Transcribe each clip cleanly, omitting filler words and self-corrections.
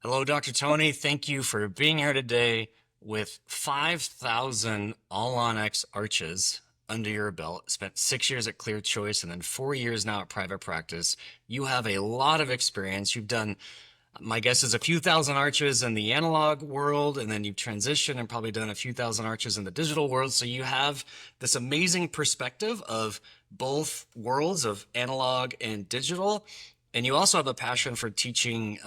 Hello, Dr. Tony. Thank you for being here today with 5,000 all-on-X arches under your belt. Spent 6 years at Clear Choice and then 4 years now at private practice. You have a lot of experience. You've done, my guess is a few thousand arches in the analog world, and then you've transitioned and probably done a few thousand arches in the digital world. So you have this amazing perspective of both worlds of analog and digital. And you also have a passion for teaching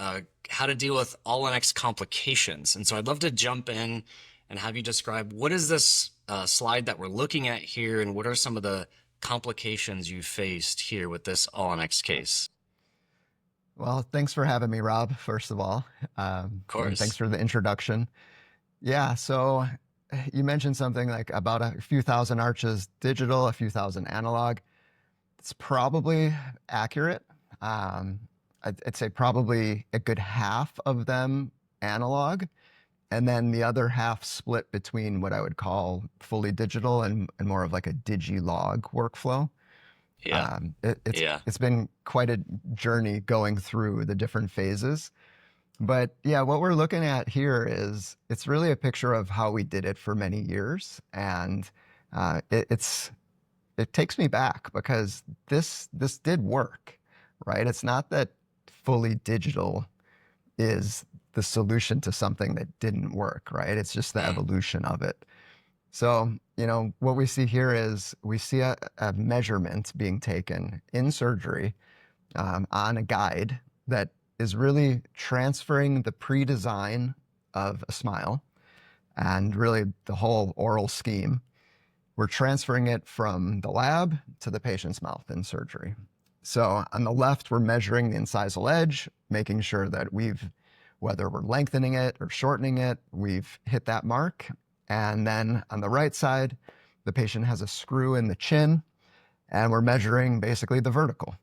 how to deal with all X complications. And so I'd love to jump in and have you describe what is this slide that we're looking at here, and what are some of the complications you faced here with this all X case? Well, thanks for having me, Rob, first of all. Of And thanks course. for the introduction. Yeah, so you mentioned something like about a few thousand arches digital, a few thousand analog. It's probably accurate. Um, I'd say probably a good half of them analog, and then the other half split between what I would call fully digital and more of like a digilog workflow. Yeah. It's Yeah. it's been quite a journey going through the different phases. But yeah, what we're looking at here is it's really a picture of how we did it for many years, and it takes me back because this did work, right? It's not that fully digital is the solution to something that didn't work, right? It's just the Mm. evolution of it. So, what we see here is we see a measurement being taken in surgery on a guide that is really transferring the pre-design of a smile and really the whole oral scheme. We're transferring it from the lab to the patient's mouth in surgery. So on the left, we're measuring the incisal edge, making sure that whether we're lengthening it or shortening it, we've hit that mark. And then on the right side, the patient has a screw in the chin, and we're measuring basically the vertical.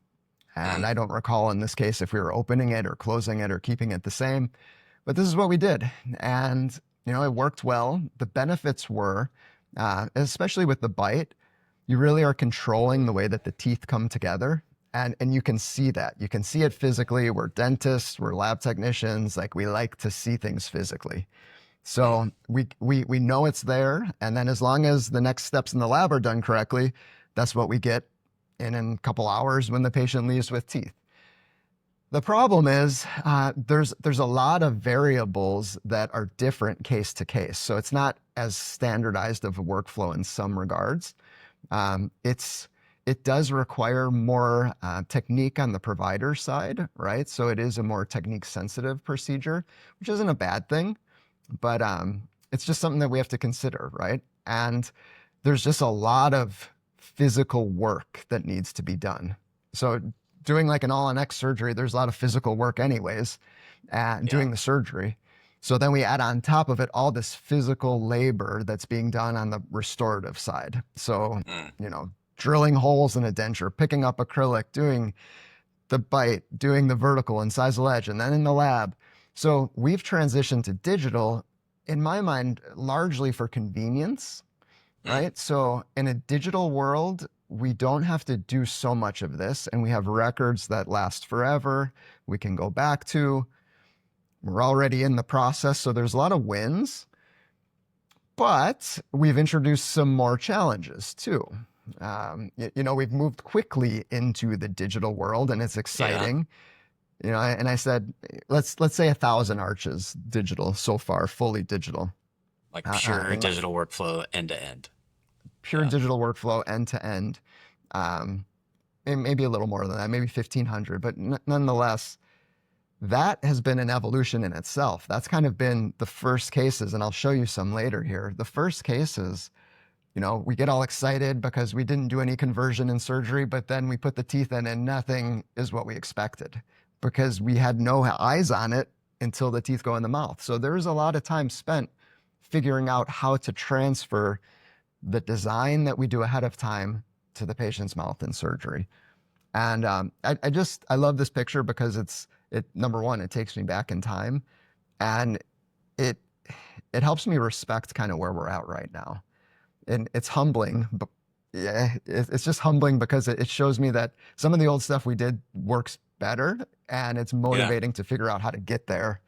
And Mm. I don't recall in this case if we were opening it or closing it or keeping it the same, but this is what we did. And, it worked well. The benefits were, especially with the bite, you really are controlling the way that the teeth come together. And you can see that. You can see it physically. We're dentists, we're lab technicians. Like, we like to see things physically. Mm. So we know it's there. And then as long as the next steps in the lab are done correctly, that's what we get in a couple hours when the patient leaves with teeth. The problem is there's a lot of variables that are different case to case. So it's not as standardized of a workflow in some regards. It does require more technique on the provider side, right? So it is a more technique sensitive procedure, which isn't a bad thing, but it's just something that we have to consider, right? And there's just a lot of physical work that needs to be done. So doing like an all-on-X surgery, there's a lot of physical work anyways, and Yeah. doing the surgery. So then we add on top of it all this physical labor that's being done on the restorative side. So, Mm. drilling holes in a denture, picking up acrylic, doing the bite, doing the vertical incisal edge, and then in the lab. So we've transitioned to digital, in my mind, largely for convenience, Mm. right? So in a digital world, we don't have to do so much of this, and we have records that last forever. We can go back to. We're already in the process, so there's a lot of wins, but we've introduced some more challenges too. We've moved quickly into the digital world, and it's Yeah. exciting. And I said, let's say 1,000 arches digital so far, fully digital, Like pure and digital workflow end to end. pure Yeah. digital workflow end to end. Maybe a little more than that, maybe 1,500, but nonetheless, that has been an evolution in itself. That's kind of been the first cases, and I'll show you some later here. The first cases, we get all excited because we didn't do any conversion in surgery, but then we put the teeth in and nothing is what we expected because we had no eyes on it until the teeth go in the mouth. So there's a lot of time spent figuring out how to transfer the design that we do ahead of time to the patient's mouth in surgery. And I love this picture because number one, it takes me back in time, and it it helps me respect kind of where we're at right now. And it's humbling, but yeah, it's just humbling because it shows me that some of the old stuff we did works better, and it's Yeah. motivating to figure out how to get there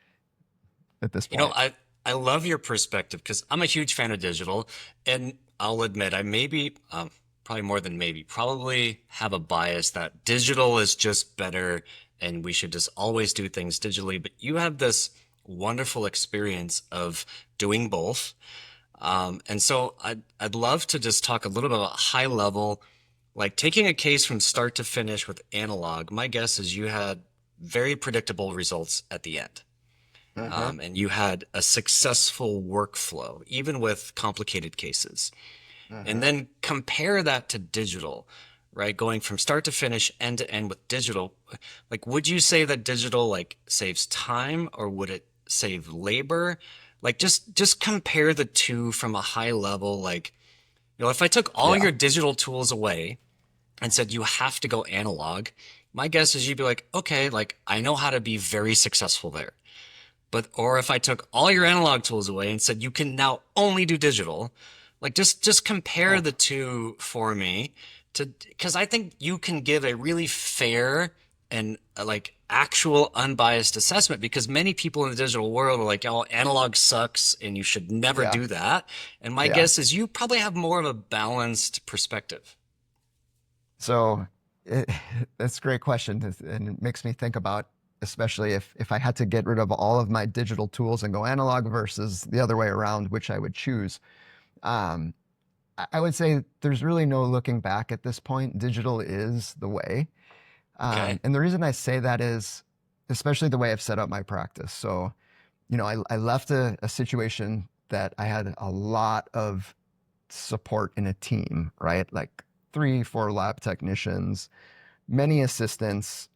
at this You know, point. I love your perspective because I'm a huge fan of digital, and I'll admit I maybe probably more than maybe probably have a bias that digital is just better and we should just always do things digitally. But you have this wonderful experience of doing both. And so I'd love to just talk a little bit about high level, like taking a case from start to finish with analog. My guess is you had very predictable results at the end. Mm-hmm. And you had a successful workflow, even with complicated cases. And Mm-hmm. then compare that to digital, right? Going from start to finish, end to end with digital. Like, would you say that digital like saves time or would it save labor? Like, just compare the two from a high level. Like, if I took all Yeah. your digital tools away and said you have to go analog, my guess is you'd be like, okay, like I know how to be very successful there. But or if I took all your analog tools away and said you can now only do digital, like just compare Oh, the two for me to because I think you can give a really fair and like actual unbiased assessment because many people in the digital world are like, oh, analog sucks and you should never yeah. do that. And my Yeah. guess is you probably have more of a balanced perspective. So it, that's a great question, and it makes me think about, especially if I had to get rid of all of my digital tools and go analog versus the other way around, which I would choose. Um, I would say there's really no looking back at this point. Digital is the way. Okay. And the reason I say that is, especially the way I've set up my practice. So, I left a situation that I had a lot of support in a team, right? Like three, four lab technicians, many assistants,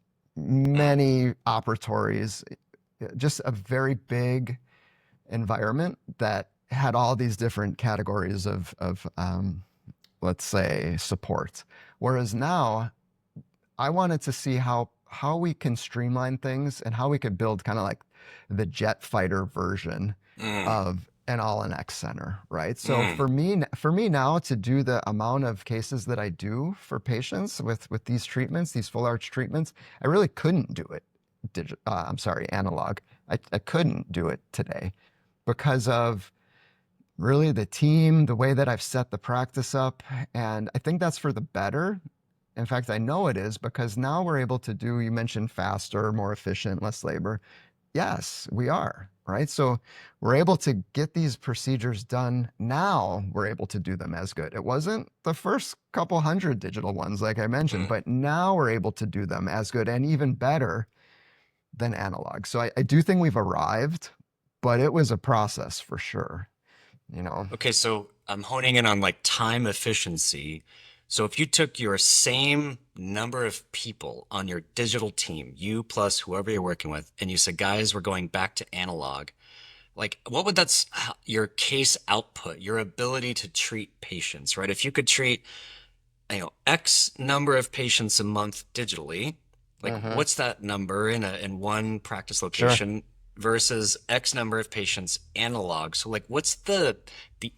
Mm, many operatories, just a very big environment that had all these different categories of let's say, support. Whereas now, I wanted to see how we can streamline things and how we could build kind of like the jet fighter version mm, of an all-in-X center, right? So mm, for me now to do the amount of cases that I do for patients with these treatments, these full arch treatments, I really couldn't do it I'm sorry, analog. I couldn't do it today because of really the team, the way that I've set the practice up. And I think that's for the better. In fact, I know it is because now we're able to do, you mentioned faster, more efficient, less labor. Yes, we are, right? So we're able to get these procedures done. Now we're able to do them as good. It wasn't the first couple hundred digital ones, like I mentioned, mm. but know we're able to do them as good and even better than analog. So I do think we've arrived, but it was a process for sure, you know? Okay, so I'm honing in on like time efficiency. So if you took your same number of people on your digital team, you plus whoever you're working with, and you said, guys, we're going back to analog, like what would your case output, your ability to treat patients, right? If you could treat, X number of patients a month digitally, like Mm-hmm. what's that number in one practice Sure. location versus X number of patients analog? So like what's the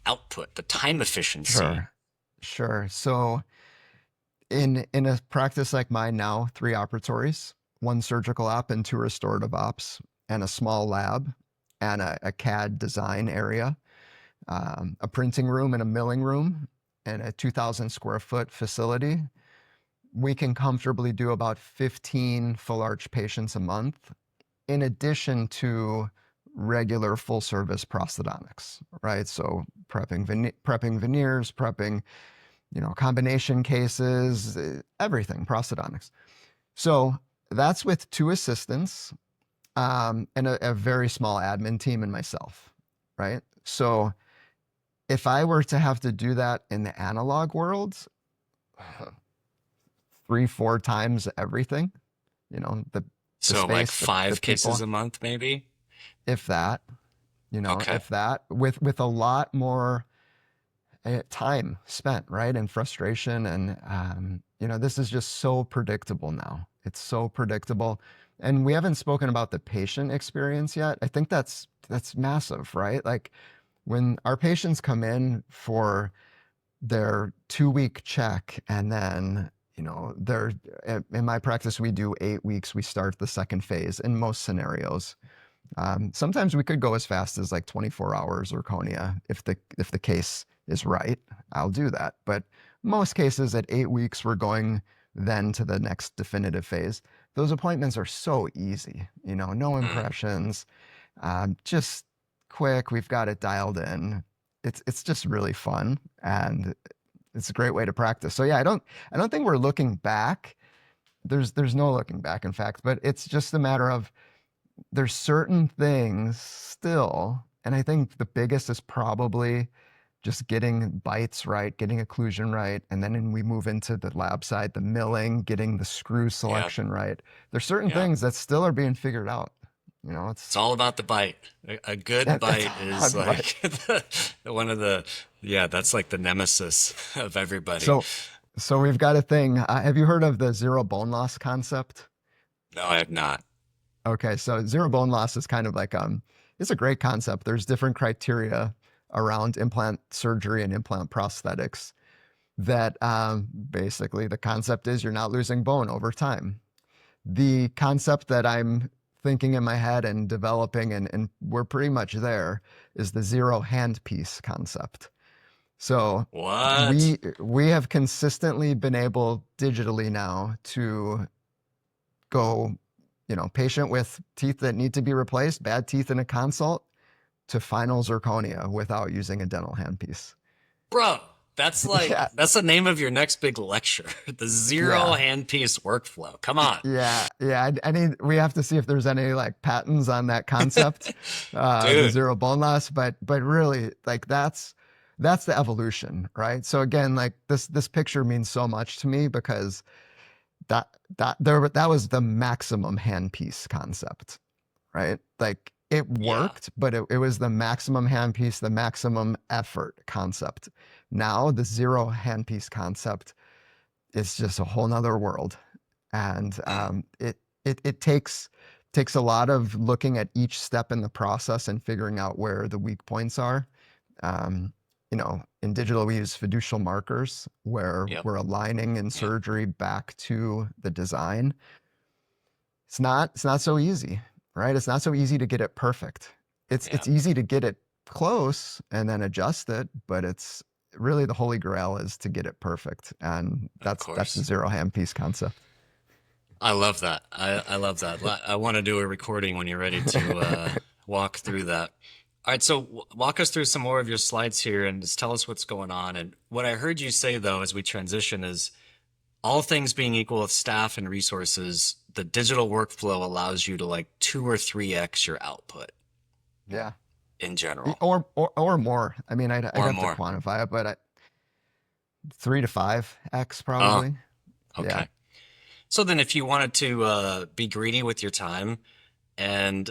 output, the time efficiency? Sure. Sure. So in a practice like mine now, three operatories, one surgical op and two restorative ops, and a small lab and a CAD design area, a printing room and a milling room, and a 2,000 square foot facility. We can comfortably do about 15 full arch patients a month, in addition to regular full service prosthodontics, right? So prepping veneers, prepping combination cases, everything, prosthodontics. So that's with two assistants and a very small admin team and myself, right? So if I were to have to do that in the analog world, three, four times everything, the So like space, the five cases people, a month, maybe? if that, Okay. if that, with a lot more time spent, right? And frustration. And, this is just so predictable now. It's so predictable. And we haven't spoken about the patient experience yet. I think that's massive, right? Like when our patients come in for their 2 week check and then, they're in my practice, we do 8 weeks. We start the second phase in most scenarios. Sometimes we could go as fast as like 24 hours zirconia if the case is right. I'll do that. But most cases at 8 weeks, we're going then to the next definitive phase. Those appointments are so easy, no Mm. impressions, just quick. We've got it dialed in. It's just really fun, and it's a great way to practice. So yeah, I don't think we're looking back. There's no looking back, in fact, but it's just a matter of there's certain things still, and I think the biggest is probably just getting bites right, getting occlusion right, and then we move into the lab side, the milling, getting the screw Yep. selection right. There's certain Yep. things that still are being figured out. It's It's all about the bite. A good it's bite all is about. like one of the, yeah, that's like the nemesis of everybody. So so we've got a thing. Have you heard of the zero bone loss concept? No, I have not. Okay, so zero bone loss is kind of like it's a great concept. There's different criteria around implant surgery and implant prosthetics that basically the concept is you're not losing bone over time. The concept that I'm thinking in my head and developing, and we're pretty much there, is the zero handpiece concept. So What? we have consistently been able digitally now to go, patient with teeth that need to be replaced, bad teeth in a consult, to final zirconia without using a dental handpiece. Bro, that's like, Yeah, that's the name of your next big lecture. The zero yeah, handpiece workflow. Come on. yeah. We have to see if there's any like patents on that concept, the Dude. zero bone loss. But really, like that's the evolution, right? So again, like this picture means so much to me because that that was the maximum handpiece concept, right? Like it Yeah. worked, but it was the maximum handpiece, the maximum effort concept. Now the zero handpiece concept is just a whole nother world. And Mm. it takes a lot of looking at each step in the process and figuring out where the weak points are. Um, in digital, we use fiducial markers where Yep. we're aligning in Yep. surgery back to the design. It's not so easy, right? It's not so easy to get it perfect. It's Yep. easy to get it close and then adjust it, but it's really the holy grail is to get it perfect, and Of that's the course. zero handpiece concept. I love that. I love that. I want to do a recording when you're ready to walk through that. All right, so walk us through some more of your slides here and just tell us what's going on. And what I heard you say though, as we transition, is all things being equal with staff and resources, the digital workflow allows you to like 2 or 3x your output Yeah. in general, Or more. I mean, I'd or have to more. quantify it, but 3 to 5x Oh, probably. Yeah. okay. So then, if you wanted to be greedy with your time and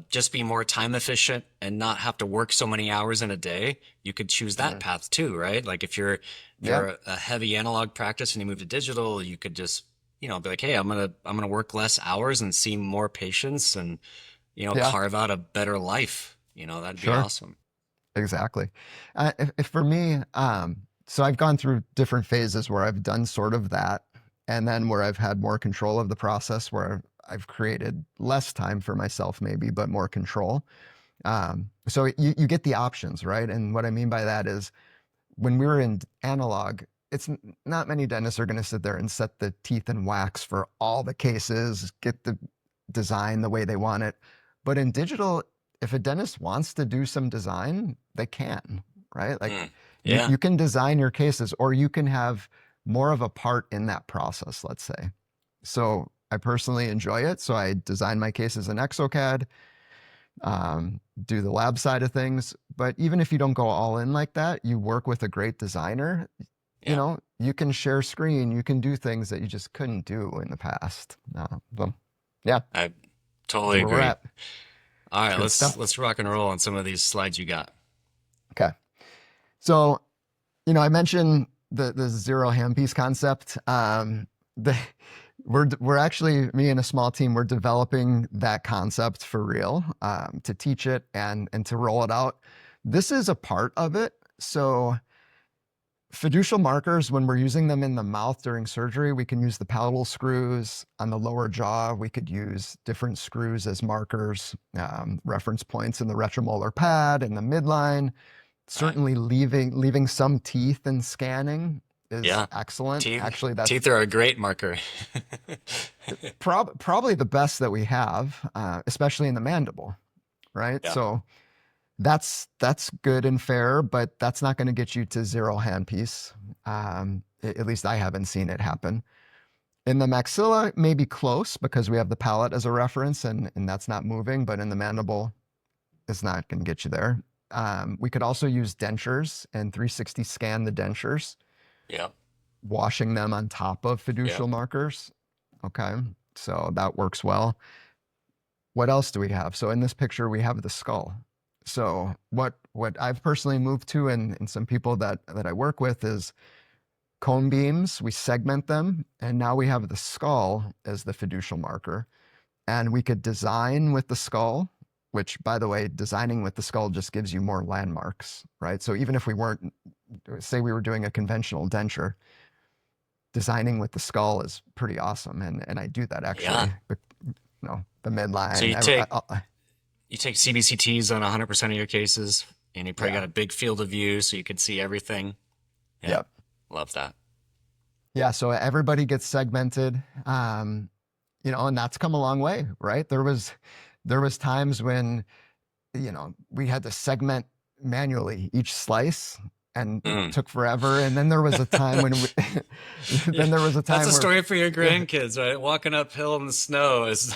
just be more time efficient and not have to work so many hours in a day, you could choose that Mhm. path too, right? Like if you're Yeah. a heavy analog practice and you move to digital, you could just, be like, hey, I'm gonna work less hours and see more patients and, Yeah. carve out a better life. That'd be Sure. awesome. Exactly. If for me, so I've gone through different phases where I've done sort of that, and then where I've had more control of the process, where I've created less time for myself, maybe, but more control. So you get the options, right? And what I mean by that is when we were in analog, it's not many dentists are going to sit there and set the teeth and wax for all the cases, get the design the way they want it. But in digital, if a dentist wants to do some design, they can, right? Like Mm. you, Yeah. you can design your cases, or you can have more of a part in that process, let's say. So I personally enjoy it. So I design my cases in Exocad, do the lab side of things. But even if you don't go all in like that, you work with a great designer, Yeah. you can share screen, you can do things that you just couldn't do in the past. So, yeah, I that's totally where we're agree. at. All right, Good let's stuff. let's rock and roll on some of these slides you got. Okay. So, I mentioned the zero handpiece concept. The we're actually, me and a small team, we're developing that concept for real, to teach it and to roll it out. This is a part of it. So Fiducial markers, when we're using them in the mouth during surgery, we can use the palatal screws. On the lower jaw, we could use different screws as markers, reference points in the retromolar pad, in the midline. Right. Certainly leaving some teeth in scanning is Yeah. excellent. Teeth, Actually, that's teeth are a great marker. probably the best that we have, especially in the mandible, right? Yeah. So that's good and fair, but that's not going to get you to zero handpiece. At least I haven't seen it happen. In the maxilla, maybe close because we have the palate as a reference and that's not moving, but in the mandible, it's not going to get you there. We could also use dentures and 360 scan the dentures, Yep. washing them on top of Yep. fiducial markers. Okay, so that works well. What else do we have? So in this picture, we have the skull. So what I've personally moved to and some people that I work with is cone beams. We segment them, and now we have the skull as the fiducial marker. And we could design with the skull, which, by the way, designing with the skull just gives you more landmarks, right? So even if we weren't, say we were doing a conventional denture, designing with the skull is pretty awesome. And I do that Yeah. actually, the So midline. you take CBCTs on 100% of your cases, and you probably Yeah. got a big field of view so you can see everything. Yeah. Yep. Love that. Yeah. So everybody gets segmented. And that's come a long way, right? There was times when, we had to segment manually each slice and it Mm. took forever. And then there was a time when Yeah, then there was a that's time a where, story for your yeah, grandkids, right? Walking uphill in the snow is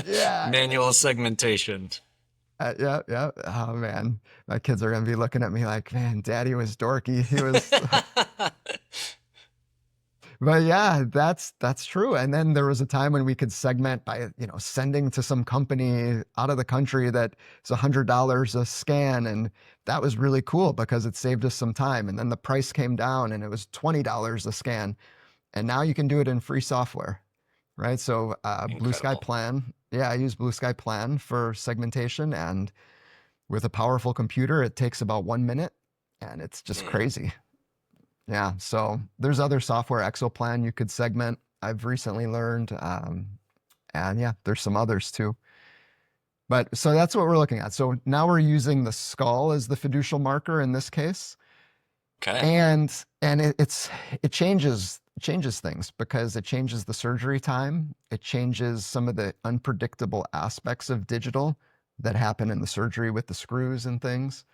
yeah, manual segmentation. yeah, yeah. Oh man, my kids are gonna be looking at me like, man, Daddy was dorky. He was, but yeah, that's true. And then there was a time when we could segment by, sending to some company out of the country that it's $100 a scan, and that was really cool because it saved us some time. And then the price came down, and it was $20 a scan, and now you can do it in free software, right? So Blue Sky Incredible. Plan, yeah, I use Blue Sky Plan for segmentation, and with a powerful computer, it takes about 1 minute, and it's just Mm. crazy. Yeah, so there's other software, Exoplan, you could segment. I've recently learned, and yeah, there's some others too. But so that's what we're looking at. So now we're using the skull as the fiducial marker in this case, Okay. and it changes things because it changes the surgery time. It changes some of the unpredictable aspects of digital that happen in the surgery with the screws and things.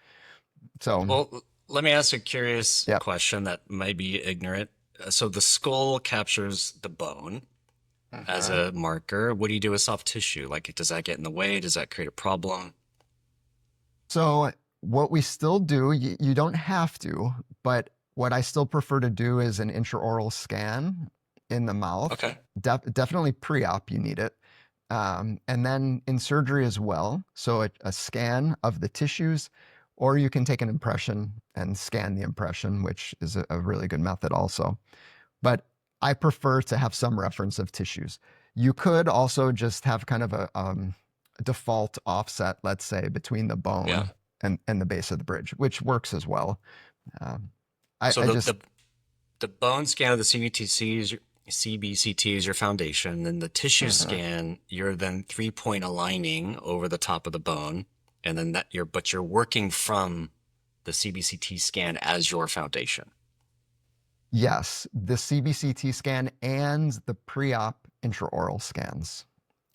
So, Well, let me ask a curious yeah. question that might be ignorant. So the skull captures the bone as Mhm. a marker. What do you do with soft tissue? Like, does that get in the way? Does that create a problem? So what we still do, you don't have to, but what I still prefer to do is an intraoral scan in the mouth. Okay. Definitely pre-op, you need it. And then in surgery as well. So a scan of the tissues, or you can take an impression and scan the impression, which is a really good method also. But I prefer to have some reference of tissues. You could also just have kind of a default offset, let's say, between the Yeah. bone and the base of the bridge, which works as well. Um, I, So I the just, the the bone scan of the CBCT is your foundation, and the tissue Mhm. scan, you're then 3-point aligning over the top of the bone, and then but you're working from the CBCT scan as your foundation. Yes, the CBCT scan and the pre-op intraoral scans. Okay.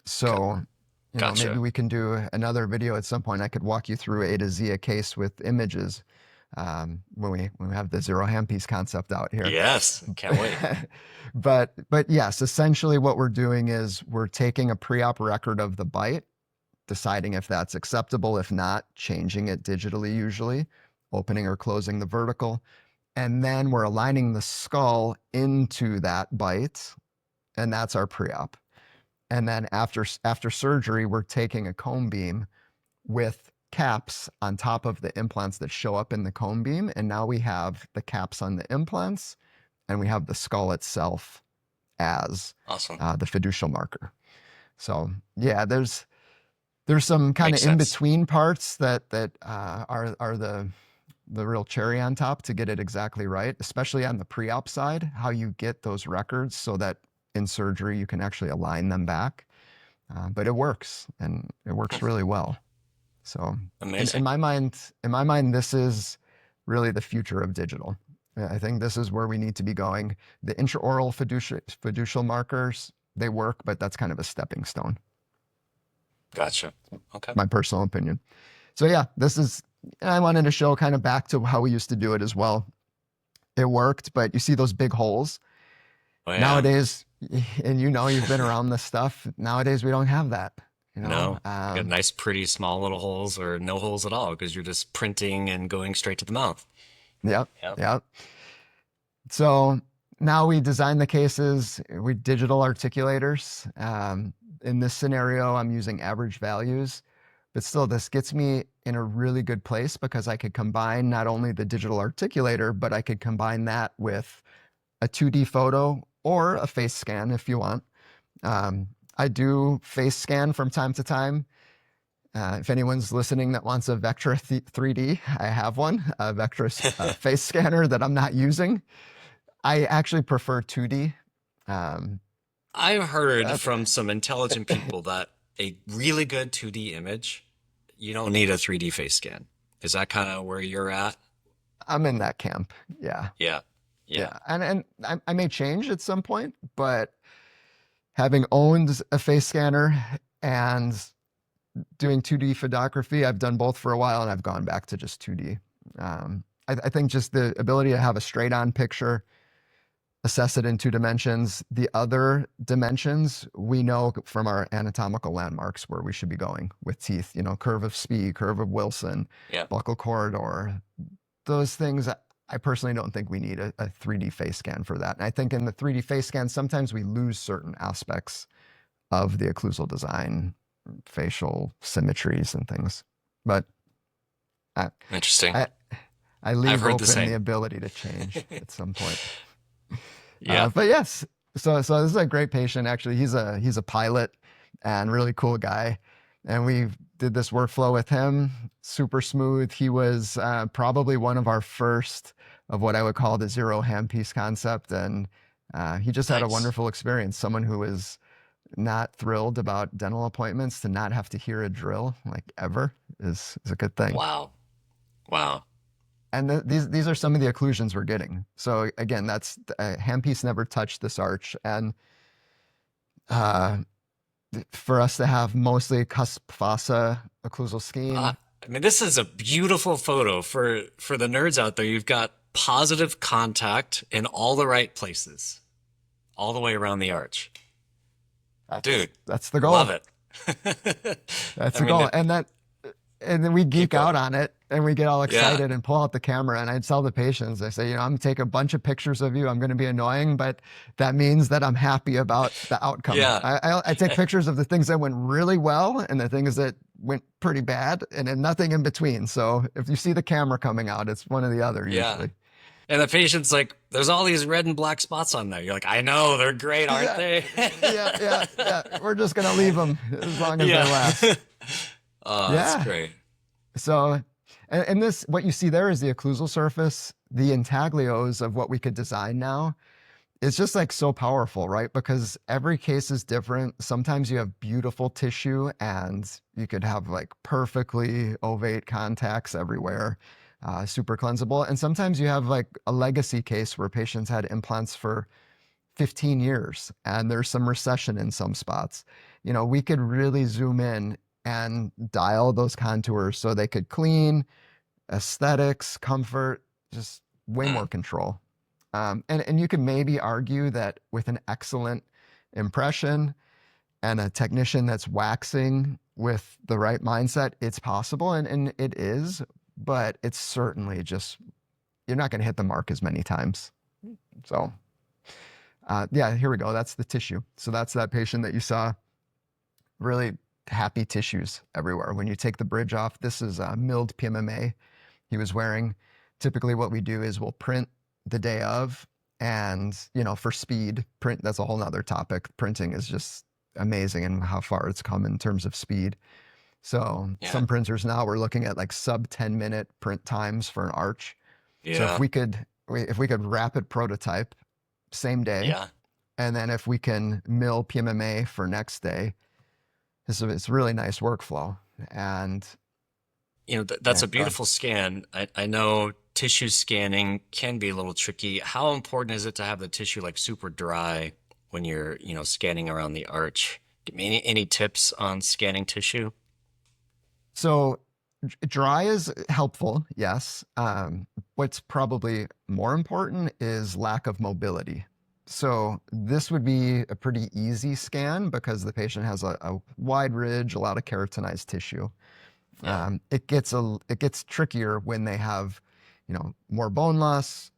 So, maybe Gotcha. we can do another video at some point. I could walk you through A to Z a case with images when we have the zero handpiece concept out here. Yes. Can't wait. But yes, essentially what we're doing is we're taking a pre-op record of the bite, deciding if that's acceptable. If not, changing it digitally usually, opening or closing the vertical, and then we're aligning the skull into that bite, and that's our pre-op. And then after surgery, we're taking a cone beam with caps on top of the implants that show up in the cone beam, and now we have the caps on the implants, and we have the skull itself as Awesome. the fiducial marker. So yeah, there's some kind of Makes in sense. between parts that are the the real cherry on top to get it exactly right, especially on the pre-op side, how you get those records so that in surgery you can actually align them back. But it works, and it works really well. So Amazing. in my mind, this is really the future of digital. I think this is where we need to be going. The intraoral fiducial markers, they work, but that's kind of a stepping stone, Gotcha. Okay. my personal opinion. So yeah, I wanted to show kind of back to how we used to do it as well. It worked, but you see those big holes Oh yeah. nowadays, and you've been around this stuff. Nowadays, we don't have that, you know? No. You got nice, pretty small little holes or no holes at all because you're just printing and going straight to the mouth. Yep. Yep. Yep. So now we design the cases, we digital articulators. In this scenario, I'm using average values, but still this gets me in a really good place because I could combine not only the digital articulator, but I could combine that with a 2D photo or a face scan if you want. I do face scan from time to time. If anyone's listening that wants a Vectra 3D, I have one, a Vectra face scanner that I'm not using. I actually prefer 2D. Um, I've heard uh, from some intelligent people that a really good 2D image, you don't need a 3D face scan. Is that kind of where you're at? I'm in that camp. Yeah. Yeah. Yeah. Yeah. And I may change at some point, but having owned a face scanner and doing 2D photography, I've done both for a while and I've gone back to just 2D. I think just the ability to have a straight on picture, assess it in 2 dimensions. The other dimensions we know from our anatomical landmarks where we should be going with teeth, curve of Spee, curve of Wilson, Yeah. buccal corridor, those things. I personally don't think we need a 3D face scan for that. And I think in the 3D face scan, sometimes we lose certain aspects of the occlusal design, facial symmetries and things. But I, Interesting. I, I I've leave heard the open the same. ability to change at some point. Yeah. But yes, so this is a great patient. Actually, he's a pilot and really cool guy, and we did this workflow with him. Super smooth. He was probably one of our first of what I would call the zero handpiece concept, and he just had a Nice. wonderful experience. Someone who was not thrilled about dental appointments to not have to hear a drill like ever is a good thing. Wow. Wow. And these are some of the occlusions we're getting. So again, that's handpiece never touched this arch, and uh, for us to have mostly cusp fossa occlusal Uh, scheme. I mean, this is a beautiful photo for the nerds out there. You've got positive contact in all the right places, all the way around the arch. Dude, That's the love goal. it. That's I the mean, goal. And then we keep geek out going. on it and we get all Yeah. excited and pull out the camera. And I tell the patients, I say, I'm gonna take a bunch of pictures of you. I'm going to be annoying, but that means that I'm happy about the outcome. Yeah. I take pictures of the things that went really well and the things that went pretty bad, and then nothing in between. So if you see the camera coming out, it's one or the other Yeah. usually. And the patient's like, there's all these red and black spots on there. You're like, I know, they're great, aren't Yeah, they? yeah. We're just going to leave them as long as they Yeah. last. Oh, that's Yeah. great. So, and this, what you see there is the occlusal surface, the intaglios of what we could design now. It's just like so powerful, right? Because every case is different. Sometimes you have beautiful tissue and you could have like perfectly ovate contacts everywhere, super cleansable. And sometimes you have like a legacy case where patients had implants for 15 years and there's some recession in some spots. We could really zoom in and dial those contours so they could clean, aesthetics, comfort, just way Hmm. more control. And you can maybe argue that with an excellent impression and a technician that's waxing with the right mindset, it's possible, and it is, but it's certainly just, you're not going to hit the mark as many times. So, yeah, here we go. That's the tissue. So that's that patient that you saw. Really happy tissues everywhere. When you take the bridge off, this is milled PMMA he was wearing. Typically what we do is we'll print the day of, and for speed, print, that's a whole nother topic. Printing is just amazing and how far it's come in terms of speed. So Yeah. some printers now we're looking at like sub 10-minute print times for an arch. So Yeah. if we could rapid prototype same day, Yeah. and then if we can mill PMMA for next day, it's a really nice workflow. And That's yeah, a go ahead. beautiful scan. I know tissue scanning can be a little tricky. How important is it to have the tissue like super dry when you're, scanning around the arch? Give me any tips on scanning tissue? So dry is helpful, yes. What's probably more important is lack of mobility. So this would be a pretty easy scan because the patient has a wide ridge, a lot of keratinized tissue. Yeah. It gets trickier when they have, more bone loss,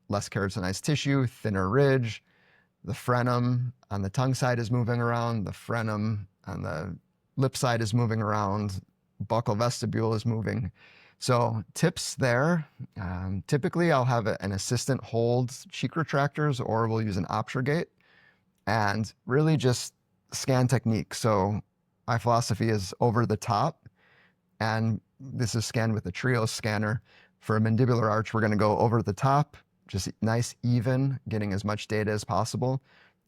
less keratinized tissue, thinner ridge. The frenum on the tongue side is moving around. The frenum on the lip side is moving around. Buccal vestibule is moving. So tips there. Typically, I'll have an assistant hold cheek retractors, or we'll use an Optrogate, and really just scan technique. So my philosophy is over the top, and this is scanned with a Trios scanner. For a mandibular arch, we're going to go over the top, just nice, even, getting as much data as possible,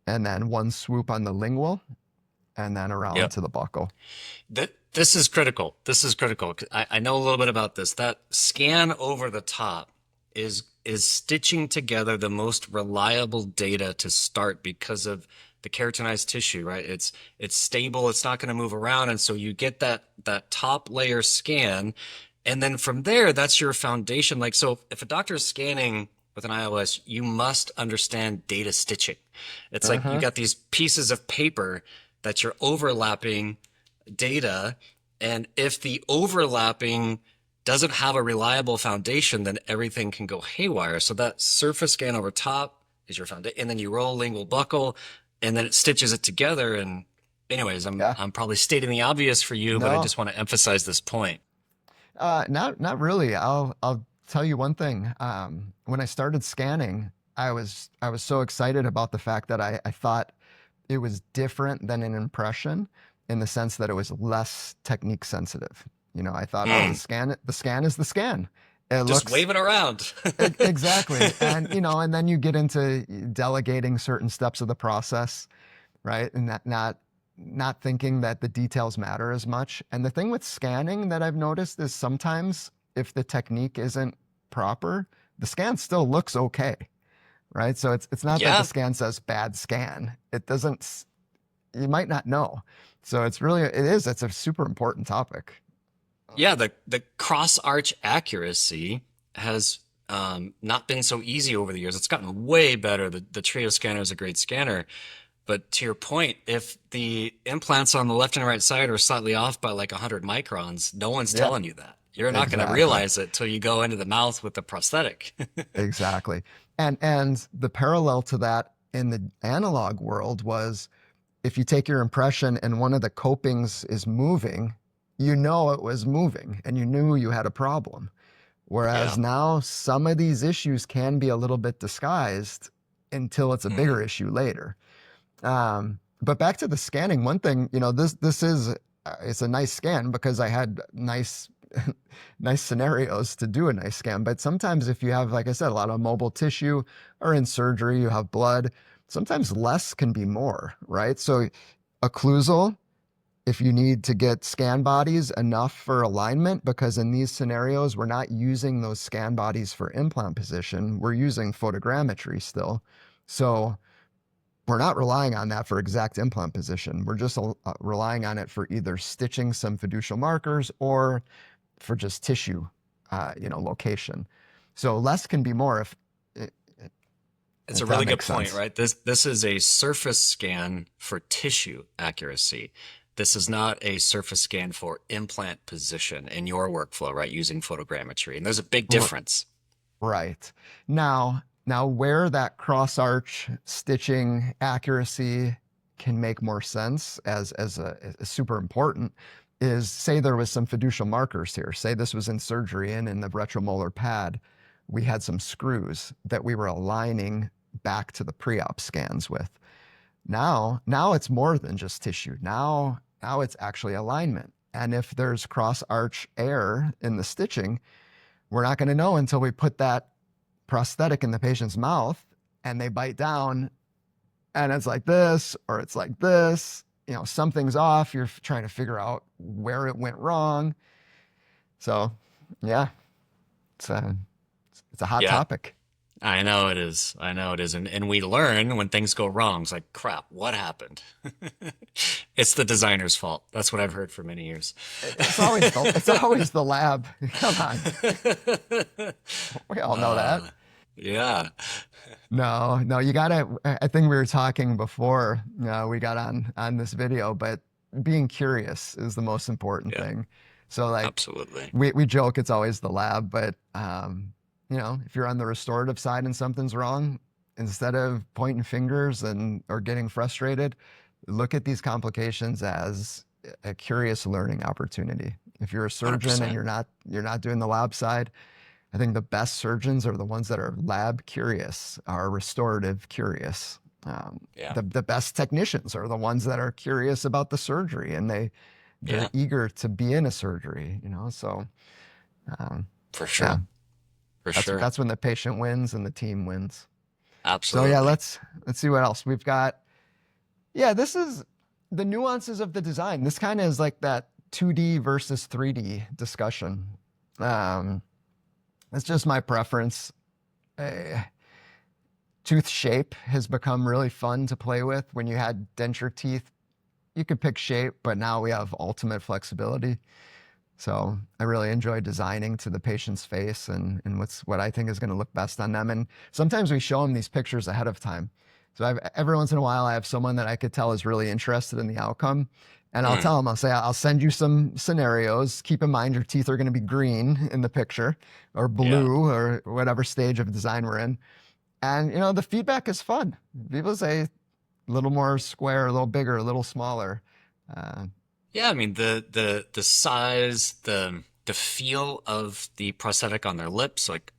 and then one swoop on the lingual, and then around Yep. to the buccal. This is critical. This is critical. I know a little bit about this. That scan over the top is stitching together the most reliable data to start because of the keratinized tissue, right? It's stable. It's not going to move around, and so you get that top layer scan, and then from there, that's your foundation. Like so, if a doctor is scanning with an iOS, you must understand data stitching. It's like you Uh-huh. got these pieces of paper that you're overlapping data. And if the overlapping doesn't have a reliable foundation, then everything can go haywire. So that surface scan over top is your foundation. And then you roll lingual buccal and then it stitches it together. And anyways, Yeah. I'm probably stating the obvious for you, but I No, just want to emphasize this point. not really. I'll tell you one thing. When I started scanning, I was so excited about the fact that I thought it was different than an impression in the sense that it was less technique sensitive. I thought, oh, Mm, the scan is the scan. It just looks wave it around. exactly. And, and then you get into delegating certain steps of the process, right? And not thinking that the details matter as much. And the thing with scanning that I've noticed is sometimes if the technique isn't proper, the scan still looks okay, right? So it's not that the Yeah. scan says bad scan. It doesn't, you might not know. So it's a super important topic. Yeah, the cross arch accuracy has not been so easy over the years. It's gotten way better. The Trio scanner is a great scanner. But to your point, if the implants on the left and right side are slightly off by like 100 microns, no one's Yep, telling you that. You're not going to exactly. realize it till you go into the mouth with the prosthetic. Exactly. And the parallel to that in the analog world was if you take your impression and one of the copings is moving, you know it was moving and you knew you had a problem. Whereas Yeah. now some of these issues can be a little bit disguised until it's a bigger Mm. issue later. But back to the scanning, one thing, this is it's a nice scan because I had nice nice scenarios to do a nice scan. But sometimes if you have, like I said, a lot of mobile tissue or in surgery, you have blood, sometimes less can be more, right? So occlusal, if you need to get scan bodies enough for alignment, because in these scenarios, we're not using those scan bodies for implant position, we're using photogrammetry still. So we're not relying on that for exact implant position. We're just relying on it for either stitching some fiducial markers or for just tissue, location. So less can be more It's a if that really good makes point, sense. right? This is a surface scan for tissue accuracy. This is not a surface scan for implant position in your workflow, right? Using photogrammetry. And there's a big difference. Right. Now where that cross arch stitching accuracy can make more sense as super important is say there was some fiducial markers here. Say this was in surgery and in the retromolar pad, we had some screws that we were aligning back to the pre-op scans with. Now it's more than just tissue. Now it's actually alignment. And if there's cross arch air in the stitching, we're not going to know until we put that prosthetic in the patient's mouth and they bite down and it's like this or it's like this. You know, something's off. You're trying to figure out where it went wrong. So, yeah, it's a, it's a hot Yeah, topic. I know it is. I know it is. And we learn when things go wrong. It's like, crap, what happened? It's the designer's fault. That's what I've heard for many years. It's always the lab. Come on, we all know that. Uh, yeah. No, no, you gotta. I think we were talking before we got on this video, but being curious is the most important Yeah, thing. So like absolutely. we joke it's always the lab, but if you're on the restorative side and something's wrong, instead of pointing fingers and or getting frustrated, look at these complications as a curious learning opportunity. If you're a surgeon and 100%. you're not doing the lab side, I think the best surgeons are the ones that are lab curious, are restorative curious. Yeah. The best technicians are the ones that are curious about the surgery and they're Yeah, eager to be in a surgery, So um, for yeah, sure. For that's sure. that's when the patient wins and the team wins. So yeah, Absolutely. let's see what else we've got. Yeah, this is the nuances of the design. This kind of is like that 2D versus 3D discussion. Um, it's just my preference. Uh, Tooth shape has become really fun to play with. When you had denture teeth, you could pick shape, but now we have ultimate flexibility. So I really enjoy designing to the patient's face and what I think is going to look best on them. And sometimes we show them these pictures ahead of time. So every once in a while I have someone that I could tell is really interested in the outcome. And I'll Mm, tell them, I'll say, I'll send you some scenarios. Keep in mind your teeth are going to be green in the picture or yeah. blue or whatever stage of design we're in. And the feedback is fun. People say a little more square, a little bigger, a little smaller. Uh, Yeah, I mean the size, the feel of the prosthetic on their lips, like,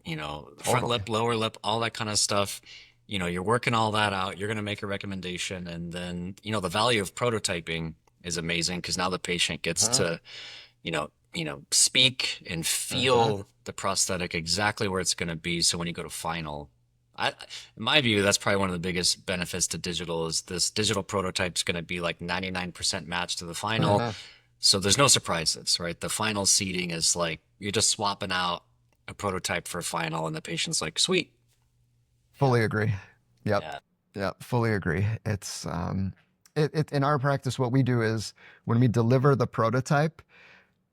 front totally. lip, lower lip, all that kind of stuff. You're working all that out. You're going to make a recommendation, and then, the value of prototyping is amazing because now the patient gets Uh-huh. to, speak and Uh-huh. feel the prosthetic exactly where it's going to be. So when you go to final, in my view, that's probably one of the biggest benefits to digital is this digital prototype is going to be like 99% matched to the final. Uh-huh. So there's no surprises, right? The final seating is like you're just swapping out a prototype for a final, and the patient's like, sweet. Yeah. Fully agree. Yep. Yeah. Yep. Fully agree. It's in our practice, what we do is when we deliver the prototype,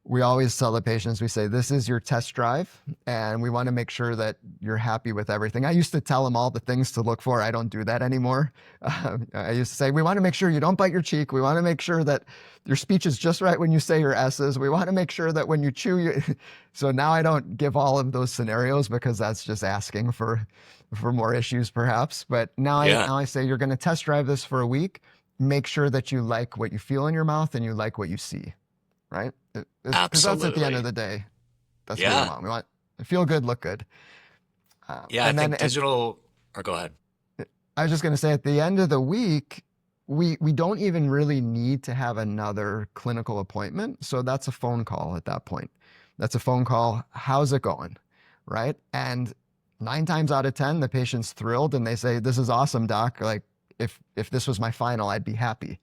we always tell the patients, we say, this is your test drive, and we want to make sure that you're happy with everything. I used to tell them all the things to look for. I don't do that anymore. I used to say, we want to make sure you don't bite your cheek. We want to make sure that your speech is just right when you say your S's. We want to make sure that when you chew, you. So now I don't give all of those scenarios because that's just asking for more issues, perhaps. But now I Yeah. now I say you're going to test drive this for a week. Make sure that you like what you feel in your mouth and you like what you see, right? Because that's at the end of Absolutely. the day, that's what we Yeah. want. We want to feel good, look good. Yeah. I And then think digital, or go ahead. I was just going to say at the end of the week, we don't even really need to have another clinical appointment. So that's a phone call at that point. That's a phone call. How's it going? Right. And 9 times out of 10, the patient's thrilled and they say, this is awesome, doc. Like if this was my final, I'd be happy.